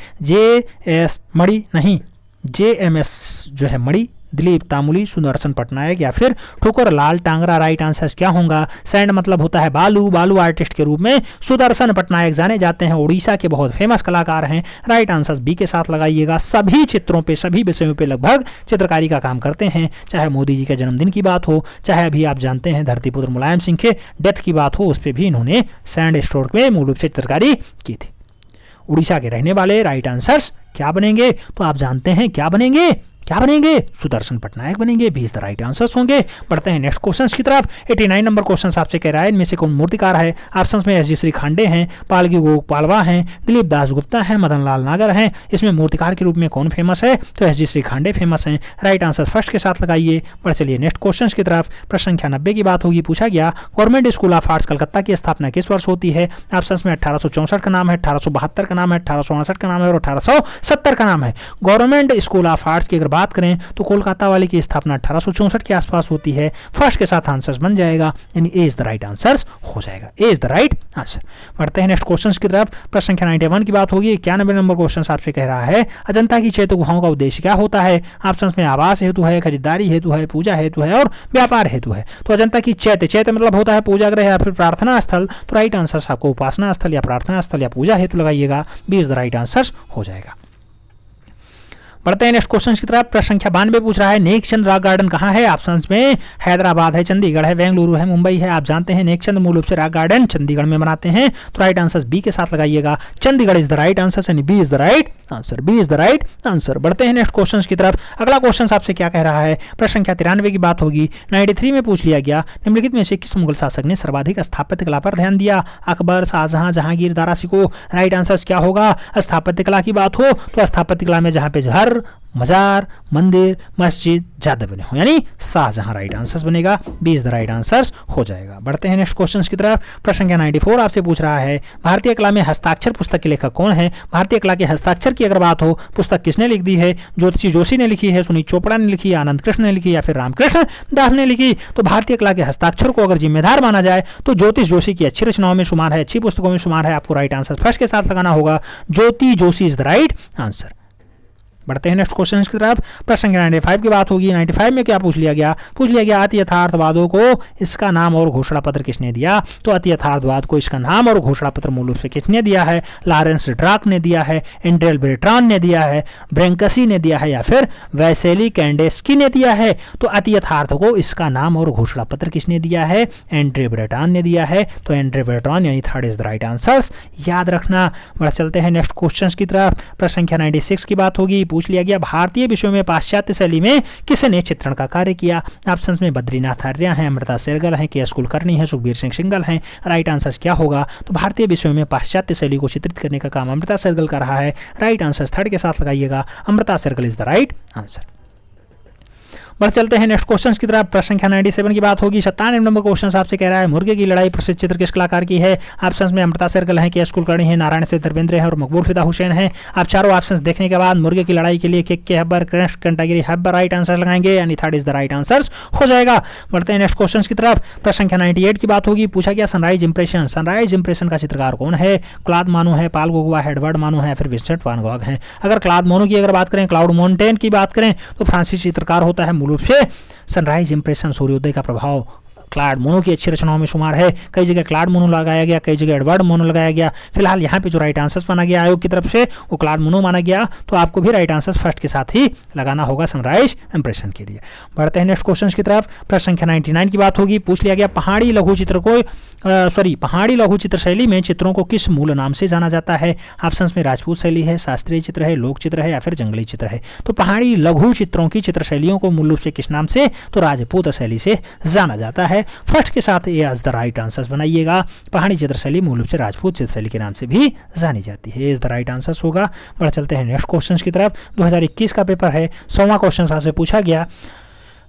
JMS जो है मणि, दिलीप तामुली, सुदर्शन पटनायक या फिर ठोकर लाल टांगरा। राइट आंसर क्या होगा? सैंड मतलब होता है बालू। बालू आर्टिस्ट के रूप में सुदर्शन पटनायक जाने जाते हैं, उड़ीसा के बहुत फेमस कलाकार हैं। राइट आंसर बी के साथ लगाइएगा। सभी चित्रों पे, सभी विषयों पे लगभग चित्रकारी का काम करते हैं, चाहे मोदी जी के जन्मदिन की बात हो, चाहे अभी आप जानते हैं धरतीपुत्र मुलायम सिंह के डेथ की बात हो, उस पर भी इन्होंने सैंड स्टोर में मूल रूप से चित्रकारी की थी। उड़ीसा के रहने वाले। राइट आंसर्स क्या बनेंगे? तो आप जानते हैं क्या बनेंगे? सुदर्शन पटनायक बनेंगे। 20 द राइट आंसर्स होंगे। बढ़ते हैं नेक्स्ट क्वेश्चन की तरफ। 89 नंबर क्वेश्चन आपसे कह रहा है इनमें से कौन मूर्तिकार है? ऑप्शंस में एस.जी. श्री खांडे हैं, पालगी गोपालवा हैं, दिलीप दास गुप्ता हैं, मदन लाल नागर हैं। इसमें मूर्तिकार के रूप में कौन फेमस है? तो एस.जी. श्री खांडे फेमस हैं। राइट आंसर फर्स्ट के साथ लगाइए। बढ़ चलिए नेक्स्ट क्वेश्चन की तरफ। प्रश्न संख्या 90 की बात होगी। पूछा गया government school of arts Calcutta की स्थापना किस वर्ष होती है? ऑप्शंस में 1864 का नाम है, 1872 का नाम है, 1859 का नाम है और 1870 का नाम है। गवर्नमेंट स्कूल ऑफ आर्ट्स की अगर बात करें तो कोलकाता वाले की स्थापना 1864 के आसपास होती है। फर्स्ट के साथ आंसर बन जाएगा, यानी ए इज द राइट आंसर हो जाएगा। ए इज द राइट आंसर। बढ़ते हैं नेक्स्ट क्वेश्चन की तरफ। प्रश्न संख्या 91 की बात होगी। 91 नंबर क्वेश्चन आपसे कह रहा है अजंता की चैत्य गुफाओं का उद्देश्य क्या होता है? ऑप्शंस में आवास हेतु है, खरीदारी हेतु है, पूजा हेतु है और व्यापार हेतु है। तो अजंता की चैत्य मतलब होता है पूजा गृह या फिर प्रार्थना स्थल। तो राइट आंसर आपको उपासना स्थल या प्रार्थना स्थल या पूजा हेतु लगाइएगा। B is the right answer हो जाएगा। बढ़ते हैं नेक्स्ट क्वेश्चन की तरफ। प्रश्न संख्या 92 पूछ रहा है नेकचंद रॉक गार्डन कहाँ है? ऑप्शंस में हैदराबाद है, चंडीगढ़ है, बेंगलुरु है, मुंबई है। आप जानते हैं नेकचंद मूल रूप से रॉक गार्डन चंडीगढ़ में बनाते हैं। तो राइट आंसर बी के साथ लगाइएगा। Chandigarh is the right answer, यानी B is the right answer. B is the right answer. बढ़ते हैं नेक्स्ट क्वेश्चन की तरफ। अगला क्वेश्चन आपसे क्या कह रहा है? प्रश्न संख्या 93 की बात होगी। 93 में पूछ लिया गया निम्नलिखित में से किस मुगल शासक ने सर्वाधिक स्थापत्य कला पर ध्यान दिया? अकबर, शाहजहां, जहांगीर, दारा शिकोह। राइट आंसर क्या होगा? स्थापत्य कला की बात हो तो स्थापत्य कला में जहां पे घर, मजार, मंदिर, मस्जिद, ज्यादा बने हो, यानी शाहजहां राइट आंसर बनेगा, B is the right answer हो जाएगा। बढ़ते हैं नेक्स्ट क्वेश्चन की तरफ। प्रश्न संख्या 94 आपसे पूछ रहा है भारतीय कला में हस्ताक्षर पुस्तक के लेखक कौन है। भारतीय कला के हस्ताक्षर की अगर बात हो, पुस्तक किसने लिख दी है? ज्योतिषी जोशी ने लिखी है, सुनीत चोपड़ा ने लिखी, आनंद कृष्ण ने लिखी या फिर रामकृष्ण दास ने लिखी। तो भारतीय कला के हस्ताक्षर को अगर जिम्मेदार माना जाए तो ज्योतिष जोशी की अच्छी रचनाओं में शुमार है, अच्छी पुस्तकों में शुमार है। आपको राइट आंसर फर्स्ट के साथ लगाना होगा, Jyoti Joshi is the right answer. बढ़ते हैं नेक्स्ट क्वेश्चन की तरफ। प्रश्न संख्या 95 की बात होगी। 95 में क्या पूछ लिया गया? पूछ लिया गया अति यथार्थवादों को इसका नाम और घोषणा पत्र किसने दिया? तो अति यथार्थवाद को इसका नाम और घोषणा पत्र मूल रूप से किसने दिया है? लॉरेंस ड्राक ने दिया है, एंड्रेल बेर्ट्रान ने दिया है, ब्रैंकसी ने दिया है या फिर वैसेली कैंडेस्की ने दिया है। तो अति यथार्थ को इसका नाम और घोषणा पत्र किसने दिया है? एंड्रे बेर्ट्रान ने दिया है। तो एंड्रे बेर्ट्रान यानी third is the right answer, याद रखना। बढ़ चलते हैं नेक्स्ट क्वेश्चन की तरफ। प्रश्न संख्या 96 की बात होगी। पूछ लिया गया भारतीय विषयों में पाश्चात्य शैली में किसने चित्रण का कार्य किया? ऑप्शंस में बद्रीनाथ आर्य हैं, अमृता शेरगिल हैं, के एस कुलकर्णी हैं, सुखबीर सिंह सिंघल हैं। राइट आंसर क्या होगा? तो भारतीय विषयों में पाश्चात्य शैली को चित्रित करने का काम अमृता शेरगिल का रहा है। राइट आंसर थर्ड के साथ लगाइएगा, Amrita Shergil is the right answer. बढ़ चलते हैं नेक्स्ट क्वेश्चन की तरफ। प्रश्न संख्या 97 की बात होगी। 97 नंबर क्वेश्चन आपसे कह रहा है मुर्गे की लड़ाई प्रसिद्ध चित्र किस कलाकार की है? ऑप्शंस में अमृता शेरगिल है, के एस कुलकर्णी है, नारायण से धर्मेंद्र है और मकबूल फिदा हुसैन है। आप चारों ऑप्शंस देखने के बाद मुर्गे की लड़ाई के लिए के Hebbar category Hebbar right answer लगाएंगे, यानी third is the right answer हो जाएगा। बढ़ते हैं नेक्स्ट क्वेश्चन की तरफ। प्रश्न संख्या 98 की बात होगी। पूछा गया सनराइज इंप्रेशन, सनराइज इंप्रेशन का चित्रकार कौन है? क्लॉद मोनो है, पाल गोगुआ है, एडवर्ड मोनो है, फिर विंसेंट वैन गॉग है। अगर क्लॉद मोनो की अगर बात करें, क्लाउड माउंटेन की बात करें तो फ्रांसीसी चित्रकार होता है। मूल रूप से सनराइज इंप्रेशन सूर्योदय का प्रभाव क्लाउड मोनो की अच्छी रचनाओं में शुमार है। कई जगह क्लाउड मोनो लगाया गया, कई जगह एडवर्ड मोनो लगाया गया। फिलहाल यहाँ पे जो राइट आंसर माना गया आयोग की तरफ से वो क्लाउड मोनो माना गया, तो आपको भी राइट आंसर फर्स्ट के साथ ही लगाना होगा सनराइज इंप्रेशन के लिए। बढ़ते हैं नेक्स्ट क्वेश्चन की तरफ। प्रश्न संख्या 99 की बात होगी। पूछ लिया गया पहाड़ी लघु चित्र को पहाड़ी लघु चित्र शैली में चित्रों को किस मूल नाम से जाना जाता है? ऑप्शंस में राजपूत शैली है, शास्त्रीय चित्र है, लोक चित्र है या फिर जंगली चित्र है। तो पहाड़ी लघु चित्रों की चित्र शैलियों को मूल रूप से किस नाम से? तो राजपूत शैली से जाना जाता है। फर्स्ट के साथ ये एज द राइट आंसर बनाइएगा। पहाड़ी चित्र शैली मूल रूप से राजपूत चित्र शैली के नाम से भी जानी जाती है, इज द राइट आंसर होगा। बढ़ चलते हैं नेक्स्ट क्वेश्चन की तरफ। 2021 का पेपर है। 100वां क्वेश्चन आपसे पूछा गया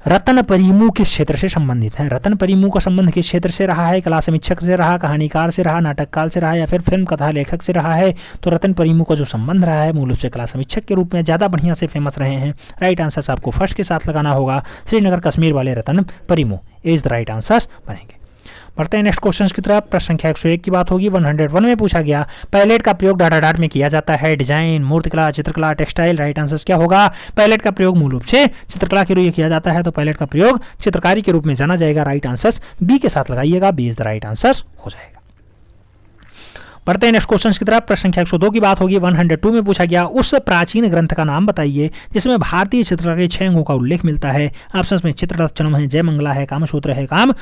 रतन परिमू किस क्षेत्र से संबंधित है? रतन परिमू का संबंध किस क्षेत्र से रहा है? कला समीक्षक से रहा, कहानीकार से रहा, नाटककार से रहा या फिर फिल्म कथा लेखक से रहा है? तो रतन परिमू का जो संबंध रहा है मूल रूप से कला समीक्षक के रूप में ज़्यादा बढ़िया से फेमस रहे हैं। राइट आंसर आपको फर्स्ट के साथ लगाना होगा, श्रीनगर कश्मीर वाले रतन परिमू इज द राइट आंसर बनेंगे। बढ़ते हैं नेक्स्ट क्वेश्चन की तरफ। प्रश्न संख्या 101 की बात होगी। 101 में पूछा गया पैलेट का प्रयोग डाटा डार्ट में किया जाता है। डिजाइन, मूर्तिकला, चित्रकला, टेक्सटाइल। राइट आंसर क्या होगा? पैलेट का प्रयोग मूल रूप से चित्रकला के लिए किया जाता है, तो पैलेट का प्रयोग चित्रकारी के रूप में जाना जाएगा। राइट आंसर बी के साथ लगाइएगा, B is the right answer हो जाएगा। बढ़ते हैं नेक्स्ट क्वेश्चन की तरफ। प्रश्न संख्या 102 की बात होगी। 102 में पूछा गया उस प्राचीन ग्रंथ का नाम बताइए जिसमें भारतीय चित्रकला के 6 अंगों का उल्लेख मिलता है। ऑप्शंस में चित्ररत्नम है, जय मंगला है, कामसूत्र है, काम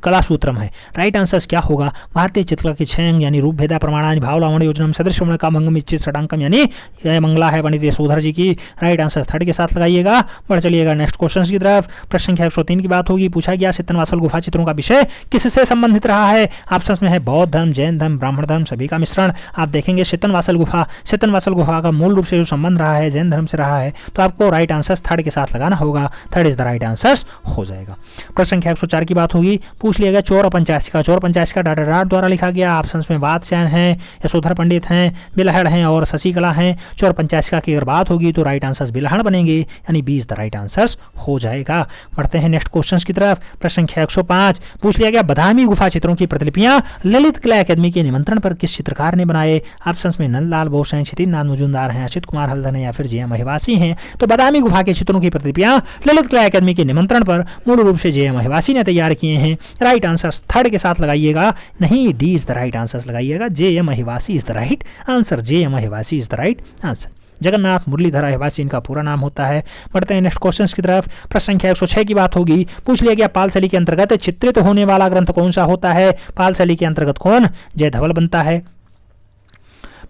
कलासूत्रम है। राइट आंसर क्या होगा? भारतीय चित्रकला के 6 अंग यानी रूप भेदा प्रमाणानि भाव लावण्य योजनम सदृश कामंगम षडांकम यानी जय मंगला है पंडित यशोधर जी की। राइट आंसर थर्ड के साथ लगाइएगा। बढ़ चलिएगा नेक्स्ट क्वेश्चन की तरफ। प्रश्न संख्या 103 की बात होगी। पूछा गया सित्तनवासल गुफा चित्रों का विषय किससे संबंधित रहा है? ऑप्शंस में है बौद्ध धर्म, जैन धर्म, ब्राह्मण धर्म, सभी का मिश्रण। आप देखेंगे सित्तनवासल गुफा का मूल रूप से जो संबंध रहा है जैन धर्म से रहा है, तो आपको राइट आंसर थर्ड के साथ लगाना होगा, third is the right answer हो जाएगा। प्रश्न संख्या 104 की बात होगी। पूछ लिया गया चोर पंचायत का डाटा डार्ट द्वारा लिखा गया। ऑप्शंस में वात्स्यायन है, यशोधर पंडित हैं, बिलहड़ हैं और शशिकला हैं। चोर पंचायत की अगर बात होगी तो राइट आंसर बिलहड़ बनेंगे, यानी B is the right answer हो जाएगा। बढ़ते हैं नेक्स्ट क्वेश्चन की तरफ। प्रश्न संख्या 105 पूछ लिया गया बदामी गुफा चित्रों की प्रतिलिपियां ललित कला अकादमी के निमंत्रण पर किस चित्रकार ने बनाए? ऑप्शंस में नंदलाल बोस हैं, क्षितिजनाथ मुजुमदार हैं, अचित कुमार हल्दर हैं या फिर जे.एम. महिवासी हैं। तो बदामी गुफा के चित्रों की प्रतिलिपियां ललित कला अकादमी के निमंत्रण पर मूल रूप से जे.एम. महिवासी ने तैयार किए हैं। राइट आंसर थर्ड के साथ लगाइएगा, नहीं D is the right answer लगाइएगा। J M. Ahivasi is the right answer, J M. Ahivasi is the right answer. Jagannath Murlidhar Ahivasi इनका पूरा नाम होता है। बढ़ते हैं नेक्स्ट क्वेश्चन की तरफ। प्रश्न संख्या 106 की बात होगी। पूछ लिया गया पाल शैली के अंतर्गत चित्रित होने वाला ग्रंथ कौन सा होता है? पाल शैली के अंतर्गत कौन? जय धवल बनता है।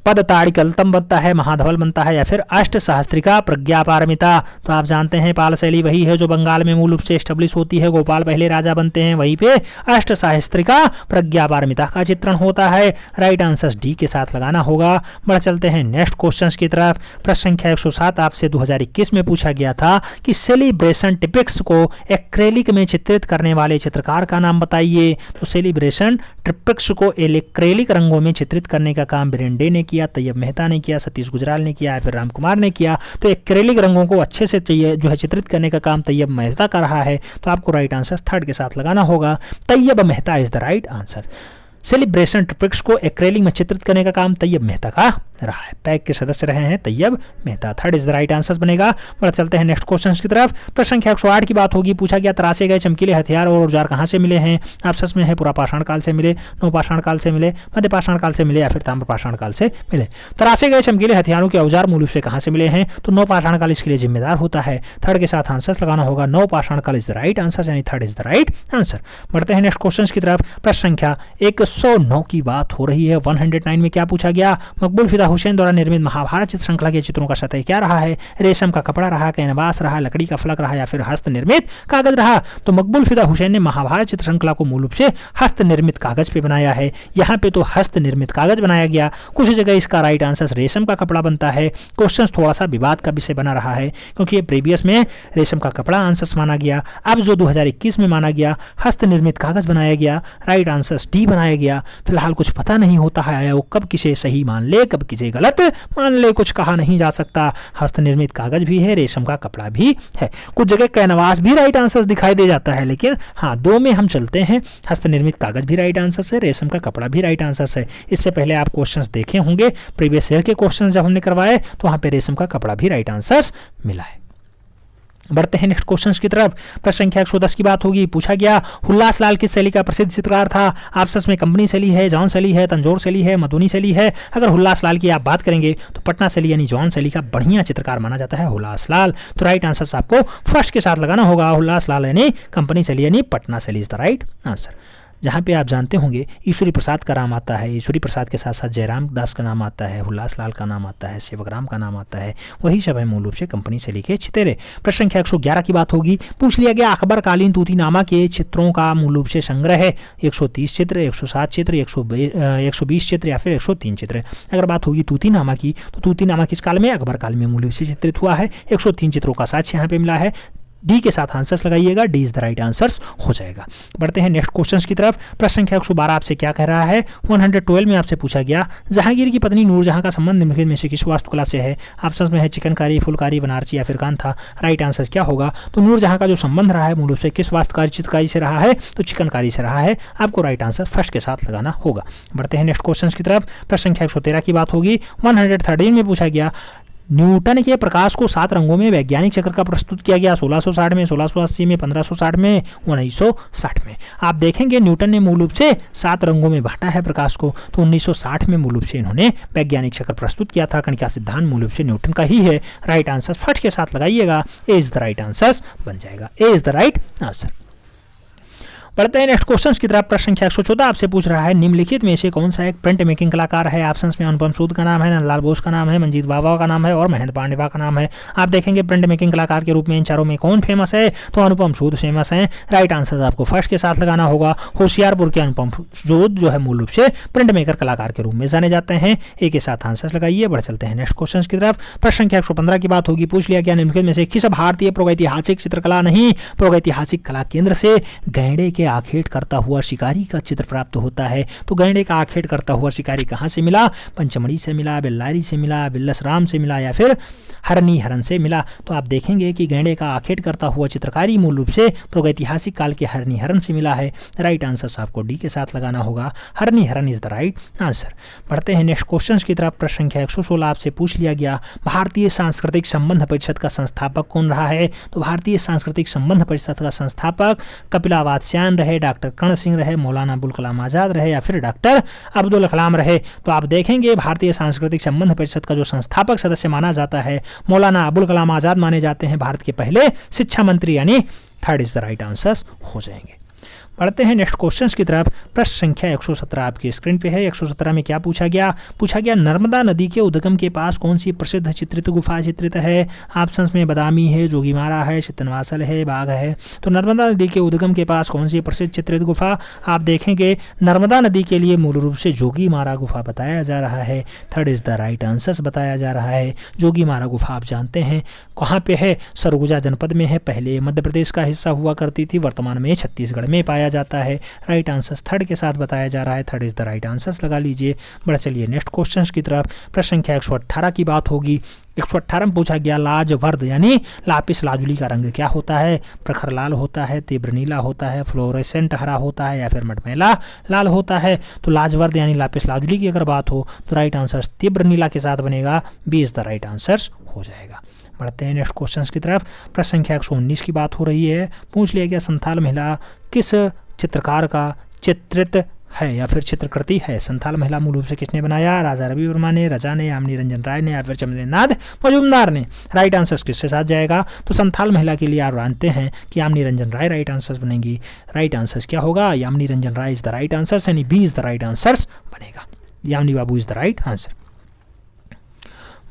पद ताड़िकलतम बनता है, महाधवल बनता है, या फिर अष्ट सहस्त्रिका प्रज्ञापारमिता। तो आप जानते हैं पाल शैली वही है जो बंगाल में मूल रूप से एस्टेब्लिश होती है, गोपाल पहले राजा बनते हैं, वहीं पे अष्ट सहस्त्रिका प्रज्ञापारमिता का चित्रण होता है। राइट आंसर डी के साथ लगाना होगा। बढ़ चलते हैं नेक्स्ट क्वेश्चन की तरफ। प्रश्न संख्या 107 आपसे 2021 में पूछा गया था कि सेलिब्रेशन टिपिक्स को एक्रेलिक में चित्रित करने वाले चित्रकार का नाम बताइए। तो सेलिब्रेशन टिपिक्स को एक्रेलिक रंगों में चित्रित करने का काम ब्रेंडे ने किया, तैयब मेहता ने किया, सतीश गुजराल ने किया, या फिर राम कुमार ने किया। तो एक्रेलिक रंगों को अच्छे से जो है चित्रित करने का काम तैयब मेहता कर रहा है। तो आपको राइट आंसर थर्ड के साथ लगाना होगा। Tyeb Mehta is the right answer. Celebration टिपिक्स को एक्रेलिक में चित्रित करने का काम तैयब मेहता का रहा है। पैक के सदस्य रहे हैं Tayyab Mehta. Third is the right answer बनेगा। बढ़ चलते हैं नेक्स्ट क्वेश्चन की तरफ। प्रश्न संख्या 108 की बात होगी। पूछा गया तरासे गए चमकीले हथियार और औजार कहाँ से मिले हैं। ऑप्शन में है पुरापाषाण काल से मिले, नवपाषाण काल से मिले, मध्यपाषाण काल से मिले, या फिर ताम्रपाषाण काल से मिले। तरासे गए चमकीले हथियारों के औजार मूल रूप से कहाँ से मिले हैं। तो नवपाषाण काल इसके लिए जिम्मेदार होता है। थर्ड के साथ आंसर लगाना होगा। नवपाषाण काल इज द राइट आंसर, यानी third is the right answer. बढ़ते हैं नेक्स्ट क्वेश्चन की तरफ। प्रश्न संख्या 109 की बात हो रही है। 109 में क्या पूछा गया। मकबूल फिदा हुसैन द्वारा निर्मित महाभारत चित्र श्रृंखला के चित्रों का सतह क्या रहा है। रेशम का कपड़ा रहा, कैनवास रहा, लकड़ी का फलक रहा, या फिर हस्त निर्मित कागज रहा। तो मकबूल फिदा हुसैन ने महाभारत चित्र श्रृंखला को मूल रूप से हस्त निर्मित कागज पे बनाया है। यहाँ पे तो हस्त निर्मित कागज बनाया गया। कुछ जगह इसका राइट आंसर रेशम का कपड़ा बनता है। क्वेश्चन थोड़ा सा विवाद का विषय बना रहा है, क्योंकि प्रीवियस में रेशम का कपड़ा आंसर माना गया, अब जो 2021 में माना गया हस्त निर्मित कागज बनाया गया। राइट आंसर डी बनाया गया। फिलहाल कुछ पता नहीं होता है वो कब किसे सही मान ले, कब किसे गलत मान ले, कुछ कहा नहीं जा सकता। हस्त निर्मित कागज भी है, रेशम का कपड़ा भी है। कुछ जगह कैनवास भी राइट आंसर दिखाई दे जाता है, लेकिन हाँ दो में हम चलते हैं। हस्त निर्मित कागज भी राइट आंसर है, रेशम का कपड़ा भी राइट आंसर है। इससे पहले आप क्वेश्चंस देखे होंगे, प्रीवियस ईयर के क्वेश्चंस जब हमने करवाए तो वहां पे रेशम का कपड़ा भी राइट आंसर मिला है। बढ़ते हैं नेक्स्ट क्वेश्चन की तरफ। प्रश्न संख्या 110 की बात होगी। पूछा गया हुल्लास लाल किस शैली का प्रसिद्ध चित्रकार था। ऑप्शन में कंपनी शैली है, जॉन शैली है, तंजौर शैली है, मधुनी शैली है। अगर हुल्लास लाल की आप बात करेंगे तो पटना शैली यानी जॉन शैली का बढ़िया चित्रकार माना जाता है हुल्लास लाल। तो राइट आंसर आपको फर्स्ट के साथ लगाना होगा। हुल्लास लाल यानी कंपनी शैली यानी पटना शैली इज द राइट आंसर। जहाँ पे आप जानते होंगे ईश्वरी प्रसाद का नाम आता है, ईश्वरी प्रसाद के साथ साथ जयराम दास का नाम आता है, हुल्लास लाल का नाम आता है, सेवकराम का नाम आता है, वही सब है मूल रूप से कंपनी से लिखे चितेरे। प्रश्न संख्या 111 की बात होगी। पूछ लिया गया अकबर कालीन तूतीनामा के चित्रों का मूल रूप से संग्रह है। 130 चित्र, 107 चित्र, 120 चित्र, या फिर 103 चित्र। अगर बात होगी तूतीनामा की, तो तूतीनामा किस काल में, अकबर काल में मूल रूप से चित्रित हुआ है। 103 चित्रों का साक्ष्य यहाँ पे मिला है। डी के साथ आंसर्स लगाइएगा, D is the right answers हो जाएगा। बढ़ते हैं नेक्स्ट क्वेश्चन की तरफ। प्रश्न संख्या 112 आपसे क्या कह रहा है। 112 में आपसे पूछा गया जहांगीर की पत्नी नूरजहां का संबंध निम्नलिखित में से किस वास्तुकला से है। ऑप्शन में है चिकनकारी, फुलकारी, बनारसी, या फिर कांथा। राइट आंसर क्या होगा। तो नूरजहां का जो संबंध रहा है मूल रूप से किस वास्तुकारी चित्रकारी से रहा है, तो चिकनकारी से रहा है। आपको राइट आंसर फर्स्ट के साथ लगाना होगा। बढ़ते हैं नेक्स्ट क्वेश्चन की तरफ। प्रश्न संख्या 113 की बात होगी। 113 में पूछा गया न्यूटन के प्रकाश को 7 रंगों में वैज्ञानिक चक्र का प्रस्तुत किया गया। 1660 में, 1680 में, 1560 में, 1960 में। आप देखेंगे न्यूटन ने मूल रूप से 7 रंगों में बांटा है प्रकाश को। तो 1960 में मूल रूप से इन्होंने वैज्ञानिक चक्र प्रस्तुत किया था। कणिका सिद्धांत मूल रूप से न्यूटन का ही है। राइट आंसर फर्स्ट के साथ लगाइएगा, ए इज द राइट आंसर बन जाएगा। ए इज द राइट आंसर। बढ़ते हैं नेक्स्ट क्वेश्चन की तरफ। प्रश्न संख्या 114 आपसे पूछ रहा है निम्नलिखित में से कौन सा एक प्रिंट मेकिंग कलाकार है। ऑप्शन में अनुपम सूद का नाम है, नंदलाल बोस का नाम है, मंजीत बाबा का नाम है, और महेंद्र पांडेवा का नाम है। आप देखेंगे प्रिंट मेकिंग कलाकार के रूप में इन चारों में कौन फेमस है, तो अनुपम सूद फेमस है। राइट आंसर आपको फर्स्ट के साथ लगाना होगा। होशियारपुर के अनुपम सूद जो है मूल रूप से प्रिंट मेकर कलाकार के रूप में जाने जाते हैं। ए के साथ आंसर लगाइए। बढ़ चलते हैं नेक्स्ट क्वेश्चन की तरफ। प्रश्न संख्या 115 की बात होगी। पूछ लिया गया निम्नलिखित में से किस भारतीय प्रागैतिहासिक चित्रकला नहीं प्रागैतिहासिक कला केंद्र से गैंडे के आखेट करता हुआ शिकारी का चित्र प्राप्त होता है। तो गैंडे का आखेट करता हुआ शिकारी कहां से मिला, पंचमढ़ी से मिला, बेल्लारी से मिला, बिल्लसराम से मिला, या फिर हरनी हरन से मिला। तो आप देखेंगे कि गैंडे का आखेट करता हुआ चित्रकारी मूल रूप से प्रागैतिहासिक काल के हरनी हरन से मिला है। राइट आंसर आपको डी के साथ लगाना होगा। हरनी हरन इज द राइट आंसर। बढ़ते हैं नेक्स्ट क्वेश्चन की तरफ। प्रश्न संख्या 116 आपसे पूछ लिया गया भारतीय सांस्कृतिक संबंध परिषद का संस्थापक कौन रहा है। तो भारतीय सांस्कृतिक संबंध परिषद का संस्थापक कपिलावाद श्यान रहे, डॉक्टर कर्ण सिंह रहे, मौलाना अबुल कलाम आजाद रहे, या फिर डॉक्टर अब्दुल कलाम रहे। तो आप देखेंगे भारतीय सांस्कृतिक संबंध परिषद का जो संस्थापक सदस्य माना जाता है मौलाना अबुल कलाम आजाद माने जाते हैं। भारत के पहले शिक्षा मंत्री, यानी third is the right answer हो जाएंगे। बढ़ते हैं नेक्स्ट क्वेश्चन की तरफ। प्रश्न संख्या 117 आपकी स्क्रीन पे है। 117 में क्या पूछा गया नर्मदा नदी के उद्गम के पास कौन सी प्रसिद्ध चित्रित गुफा चित्रित है। ऑप्शंस में बदामी है, जोगीमारा है, चितनवासल है, बाघ है। तो नर्मदा नदी के उद्गम के पास कौन सी प्रसिद्ध चित्रित गुफा, आप देखेंगे नर्मदा नदी के लिए मूल रूप से जोगीमारा गुफा बताया जा रहा है। Third is the right answer बताया जा रहा है। जोगीमारा गुफा आप जानते हैं कहाँ पे है, सरगुजा जनपद में है। पहले मध्य प्रदेश का हिस्सा हुआ करती थी, वर्तमान में छत्तीसगढ़ में पाया जाता है। राइट आंसर थर्ड के साथ बताया जा रहा है। Third is the right answer लगा लीजिए। बढ़ चलिए नेक्स्ट क्वेश्चन की तरफ। प्रश्न संख्या 118 की बात होगी। 118 में पूछा गया लाजवर्द यानी लापिस लाजुली का रंग क्या होता है। प्रखर लाल होता है, तीव्र नीला होता है, फ्लोरेसेंट हरा होता है या फिर मटमैला लाल होता है। तो लाजवर्द यानी लापिस लाजुली की अगर बात हो तो राइट आंसर तीव्र नीला के साथ बनेगा। B is the right answer हो जाएगा। बढ़ते हैं नेक्स्ट क्वेश्चन की तरफ। प्रश्न संख्या 119 की बात हो रही है। पूछ लिया गया संथाल महिला किस चित्रकार का चित्रित है या फिर चित्रकृति है। संथाल महिला मूल रूप से किसने बनाया, राजा रवि वर्मा ने, रजा ने, यामिनी रंजन राय ने या फिर चंद्रनाथ मजूमदार ने। राइट आंसर किसके साथ जाएगा, तो संथाल महिला के लिए आप जानते हैं कि यामिनी रंजन राय राइट आंसर बनेगी। राइट आंसर क्या होगा, Yamini Ranjan Rai is the right answer, यानी B is the right answer बनेगा। Yamini Babu is the right answer.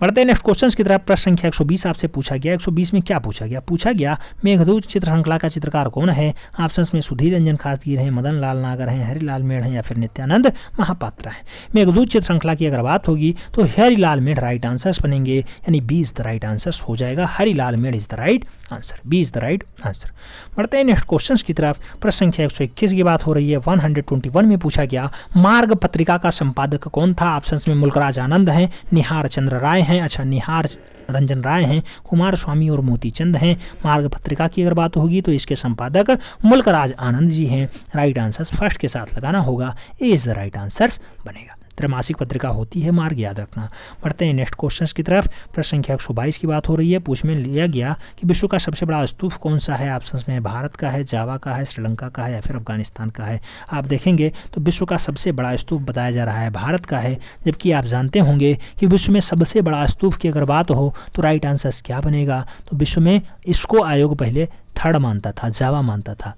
बढ़ते हैं नेक्स्ट क्वेश्चन की तरफ। प्रश्न संख्या 120 आपसे पूछा गया। 120 में क्या पूछा गया मेघदूत चित्र श्रृंखला का चित्रकार कौन है। ऑप्शंस में सुधीर रंजन खासगीर हैं, मदन लाल नागर हैं, हरिलाल मेढ़ हैं या फिर नित्यानंद महापात्रा हैं। मेघदूत चित्र श्रृंखला की अगर बात होगी तो हरिलाल मेढ़ राइट आंसर्स बनेंगे, यानी B is the right answer हो जाएगा। Harilal Medh is the right answer, B is the right answer. बढ़ते हैं नेक्स्ट क्वेश्चन की तरफ। प्रश्न संख्या 121 की बात हो रही है। 121 में पूछा गया मार्ग पत्रिका का संपादक कौन था। ऑप्शंस में मुल्कराज आनंद हैं, निहार चंद्र राय हैं, अच्छा निहार रंजन राय हैं, कुमार स्वामी और मोती चंद हैं। मार्ग पत्रिका की अगर बात होगी तो इसके संपादक मुल्कराज आनंद जी हैं। राइट आंसर फर्स्ट के साथ लगाना होगा, ए इज द राइट आंसर बनेगा। त्रैमासिक पत्रिका होती है मार्ग, याद रखना। बढ़ते हैं नेक्स्ट क्वेश्चन की तरफ। प्रश्न संख्या 122 की बात हो रही है। पूछ में लिया गया कि विश्व का सबसे बड़ा स्तूप कौन सा है। ऑप्शंस में भारत का है, जावा का है, श्रीलंका का है या फिर अफगानिस्तान का है। आप देखेंगे तो विश्व का सबसे बड़ा स्तूप बताया जा रहा है भारत का है, जबकि आप जानते होंगे कि विश्व में सबसे बड़ा स्तूप की अगर बात हो तो राइट आंसर क्या बनेगा, तो विश्व में इसको आयोग पहले थर्ड मानता था, जावा मानता था।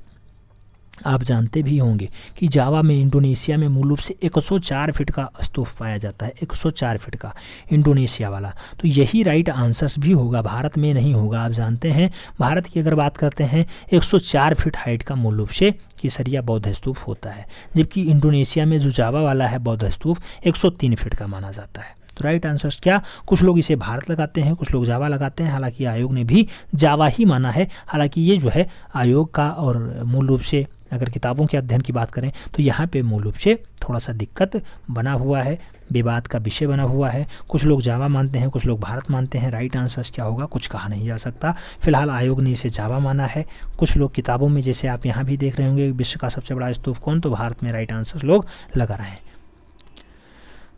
आप जानते भी होंगे कि जावा में इंडोनेशिया में मूल रूप से 104 फीट का स्तूप पाया जाता है, 104 फीट का इंडोनेशिया वाला। तो यही राइट आंसर्स भी होगा, भारत में नहीं होगा। आप जानते हैं भारत की अगर बात करते हैं 104 फीट हाइट का मूल रूप से केसरिया बौद्ध स्तूप होता है, जबकि इंडोनेशिया में जो जावा वाला है बौद्ध स्तूप 103 फीट का माना जाता है। तो राइट आंसर क्या, कुछ लोग इसे भारत लगाते हैं, कुछ लोग जावा लगाते हैं। हालांकि आयोग ने भी जावा ही माना है। हालांकि ये जो है आयोग का और मूल रूप से अगर किताबों के अध्ययन की बात करें तो यहाँ पे मूल रूप से थोड़ा सा दिक्कत बना हुआ है, विवाद का विषय बना हुआ है। कुछ लोग जावा मानते हैं, कुछ लोग भारत मानते हैं। राइट आंसर क्या होगा कुछ कहा नहीं जा सकता। फिलहाल आयोग ने इसे जावा माना है। कुछ लोग किताबों में, जैसे आप यहाँ भी देख रहे होंगे, विश्व का सबसे बड़ा स्तूप कौन, तो भारत में राइट आंसर लोग लगा रहे हैं।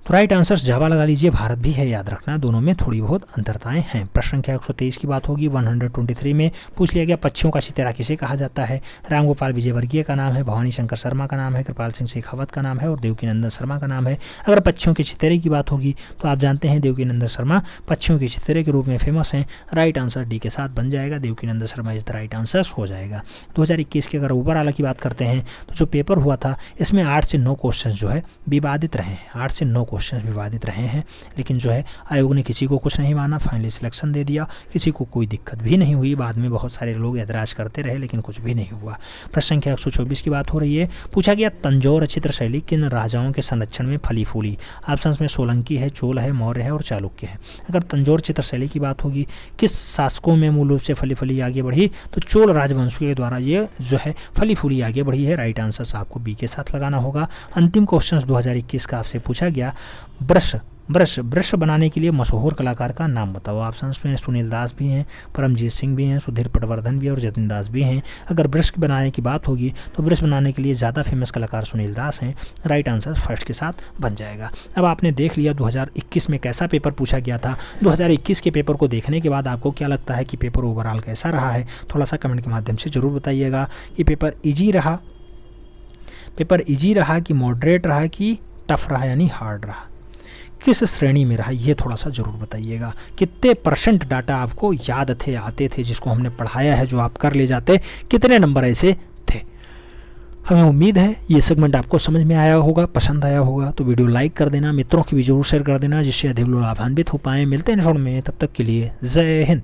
तो राइट आंसर जावा लगा लीजिए, भारत भी है, याद रखना। दोनों में थोड़ी बहुत अंतरताएं हैं। प्रश्न संख्या 123 की बात होगी। 123 में पूछ लिया गया पक्षियों का चितेरा किसे कहा जाता है। रामगोपाल विजयवर्गीय का नाम है, भवानी शंकर शर्मा का नाम है, कृपाल सिंह शेखावत का नाम है और देवकीनंदन शर्मा का नाम है। अगर पक्षियों के चितेरे की बात होगी तो आप जानते हैं देवकीनंदन शर्मा पक्षियों के चितेरे के रूप में फेमस हैं। राइट आंसर डी के साथ बन जाएगा, Devkinandan Sharma is the right answer हो जाएगा। 2021 के अगर ऊपर वाला की बात करते हैं तो जो पेपर हुआ था इसमें 8 से 9 क्वेश्चन जो है विवादित रहे हैं। 8 से 9 क्वेश्चन विवादित रहे हैं, लेकिन जो है आयोग ने किसी को कुछ नहीं माना, फाइनली सिलेक्शन दे दिया। किसी को कोई दिक्कत भी नहीं हुई। बाद में बहुत सारे लोग ऐतराज करते रहे लेकिन कुछ भी नहीं हुआ। प्रश्न संख्या 124 की बात हो रही है। पूछा गया तंजौर चित्र शैली किन राजाओं के संरक्षण में फली फूली। ऑप्शंस में सोलंकी है, चोल है, मौर्य है और चालुक्य है। अगर तंजौर चित्र शैली की बात होगी किस शासकों में मूल रूप से फली फली आगे बढ़ी, तो चोल राजवंश के द्वारा ये जो है फली फूली आगे बढ़ी है। राइट आंसर आपको बी के साथ लगाना होगा। अंतिम क्वेश्चन 2021 का आपसे पूछा गया ब्रश बनाने के लिए मशहूर कलाकार का नाम बताओ। ऑप्शंस में सुनील दास भी हैं, परमजीत सिंह भी हैं, सुधीर पटवर्धन भी हैं और जतिन दास भी हैं। अगर ब्रश बनाने की बात होगी तो ब्रश बनाने के लिए ज़्यादा फेमस कलाकार सुनील दास हैं। राइट आंसर फर्स्ट के साथ बन जाएगा। अब आपने देख लिया 2021 में कैसा पेपर पूछा गया था। 2021 के पेपर को देखने के बाद आपको क्या लगता है कि पेपर ओवरऑल कैसा रहा है, थोड़ा सा कमेंट के माध्यम से ज़रूर बताइएगा कि पेपर ईजी रहा कि मॉडरेट रहा कि टफ रहा यानी हार्ड रहा, किस श्रेणी में रहा, ये थोड़ा सा ज़रूर बताइएगा। कितने % डाटा आपको याद थे, आते थे, जिसको हमने पढ़ाया है, जो आप कर ले जाते, कितने नंबर ऐसे थे। हमें उम्मीद है ये सेगमेंट आपको समझ में आया होगा, पसंद आया होगा। तो वीडियो लाइक कर देना, मित्रों की भी जरूर शेयर कर देना, जिससे अधिक लोग लाभान्वित हो पाएँ। मिलते हैं शॉर्ट में, तब तक के लिए जय हिंद।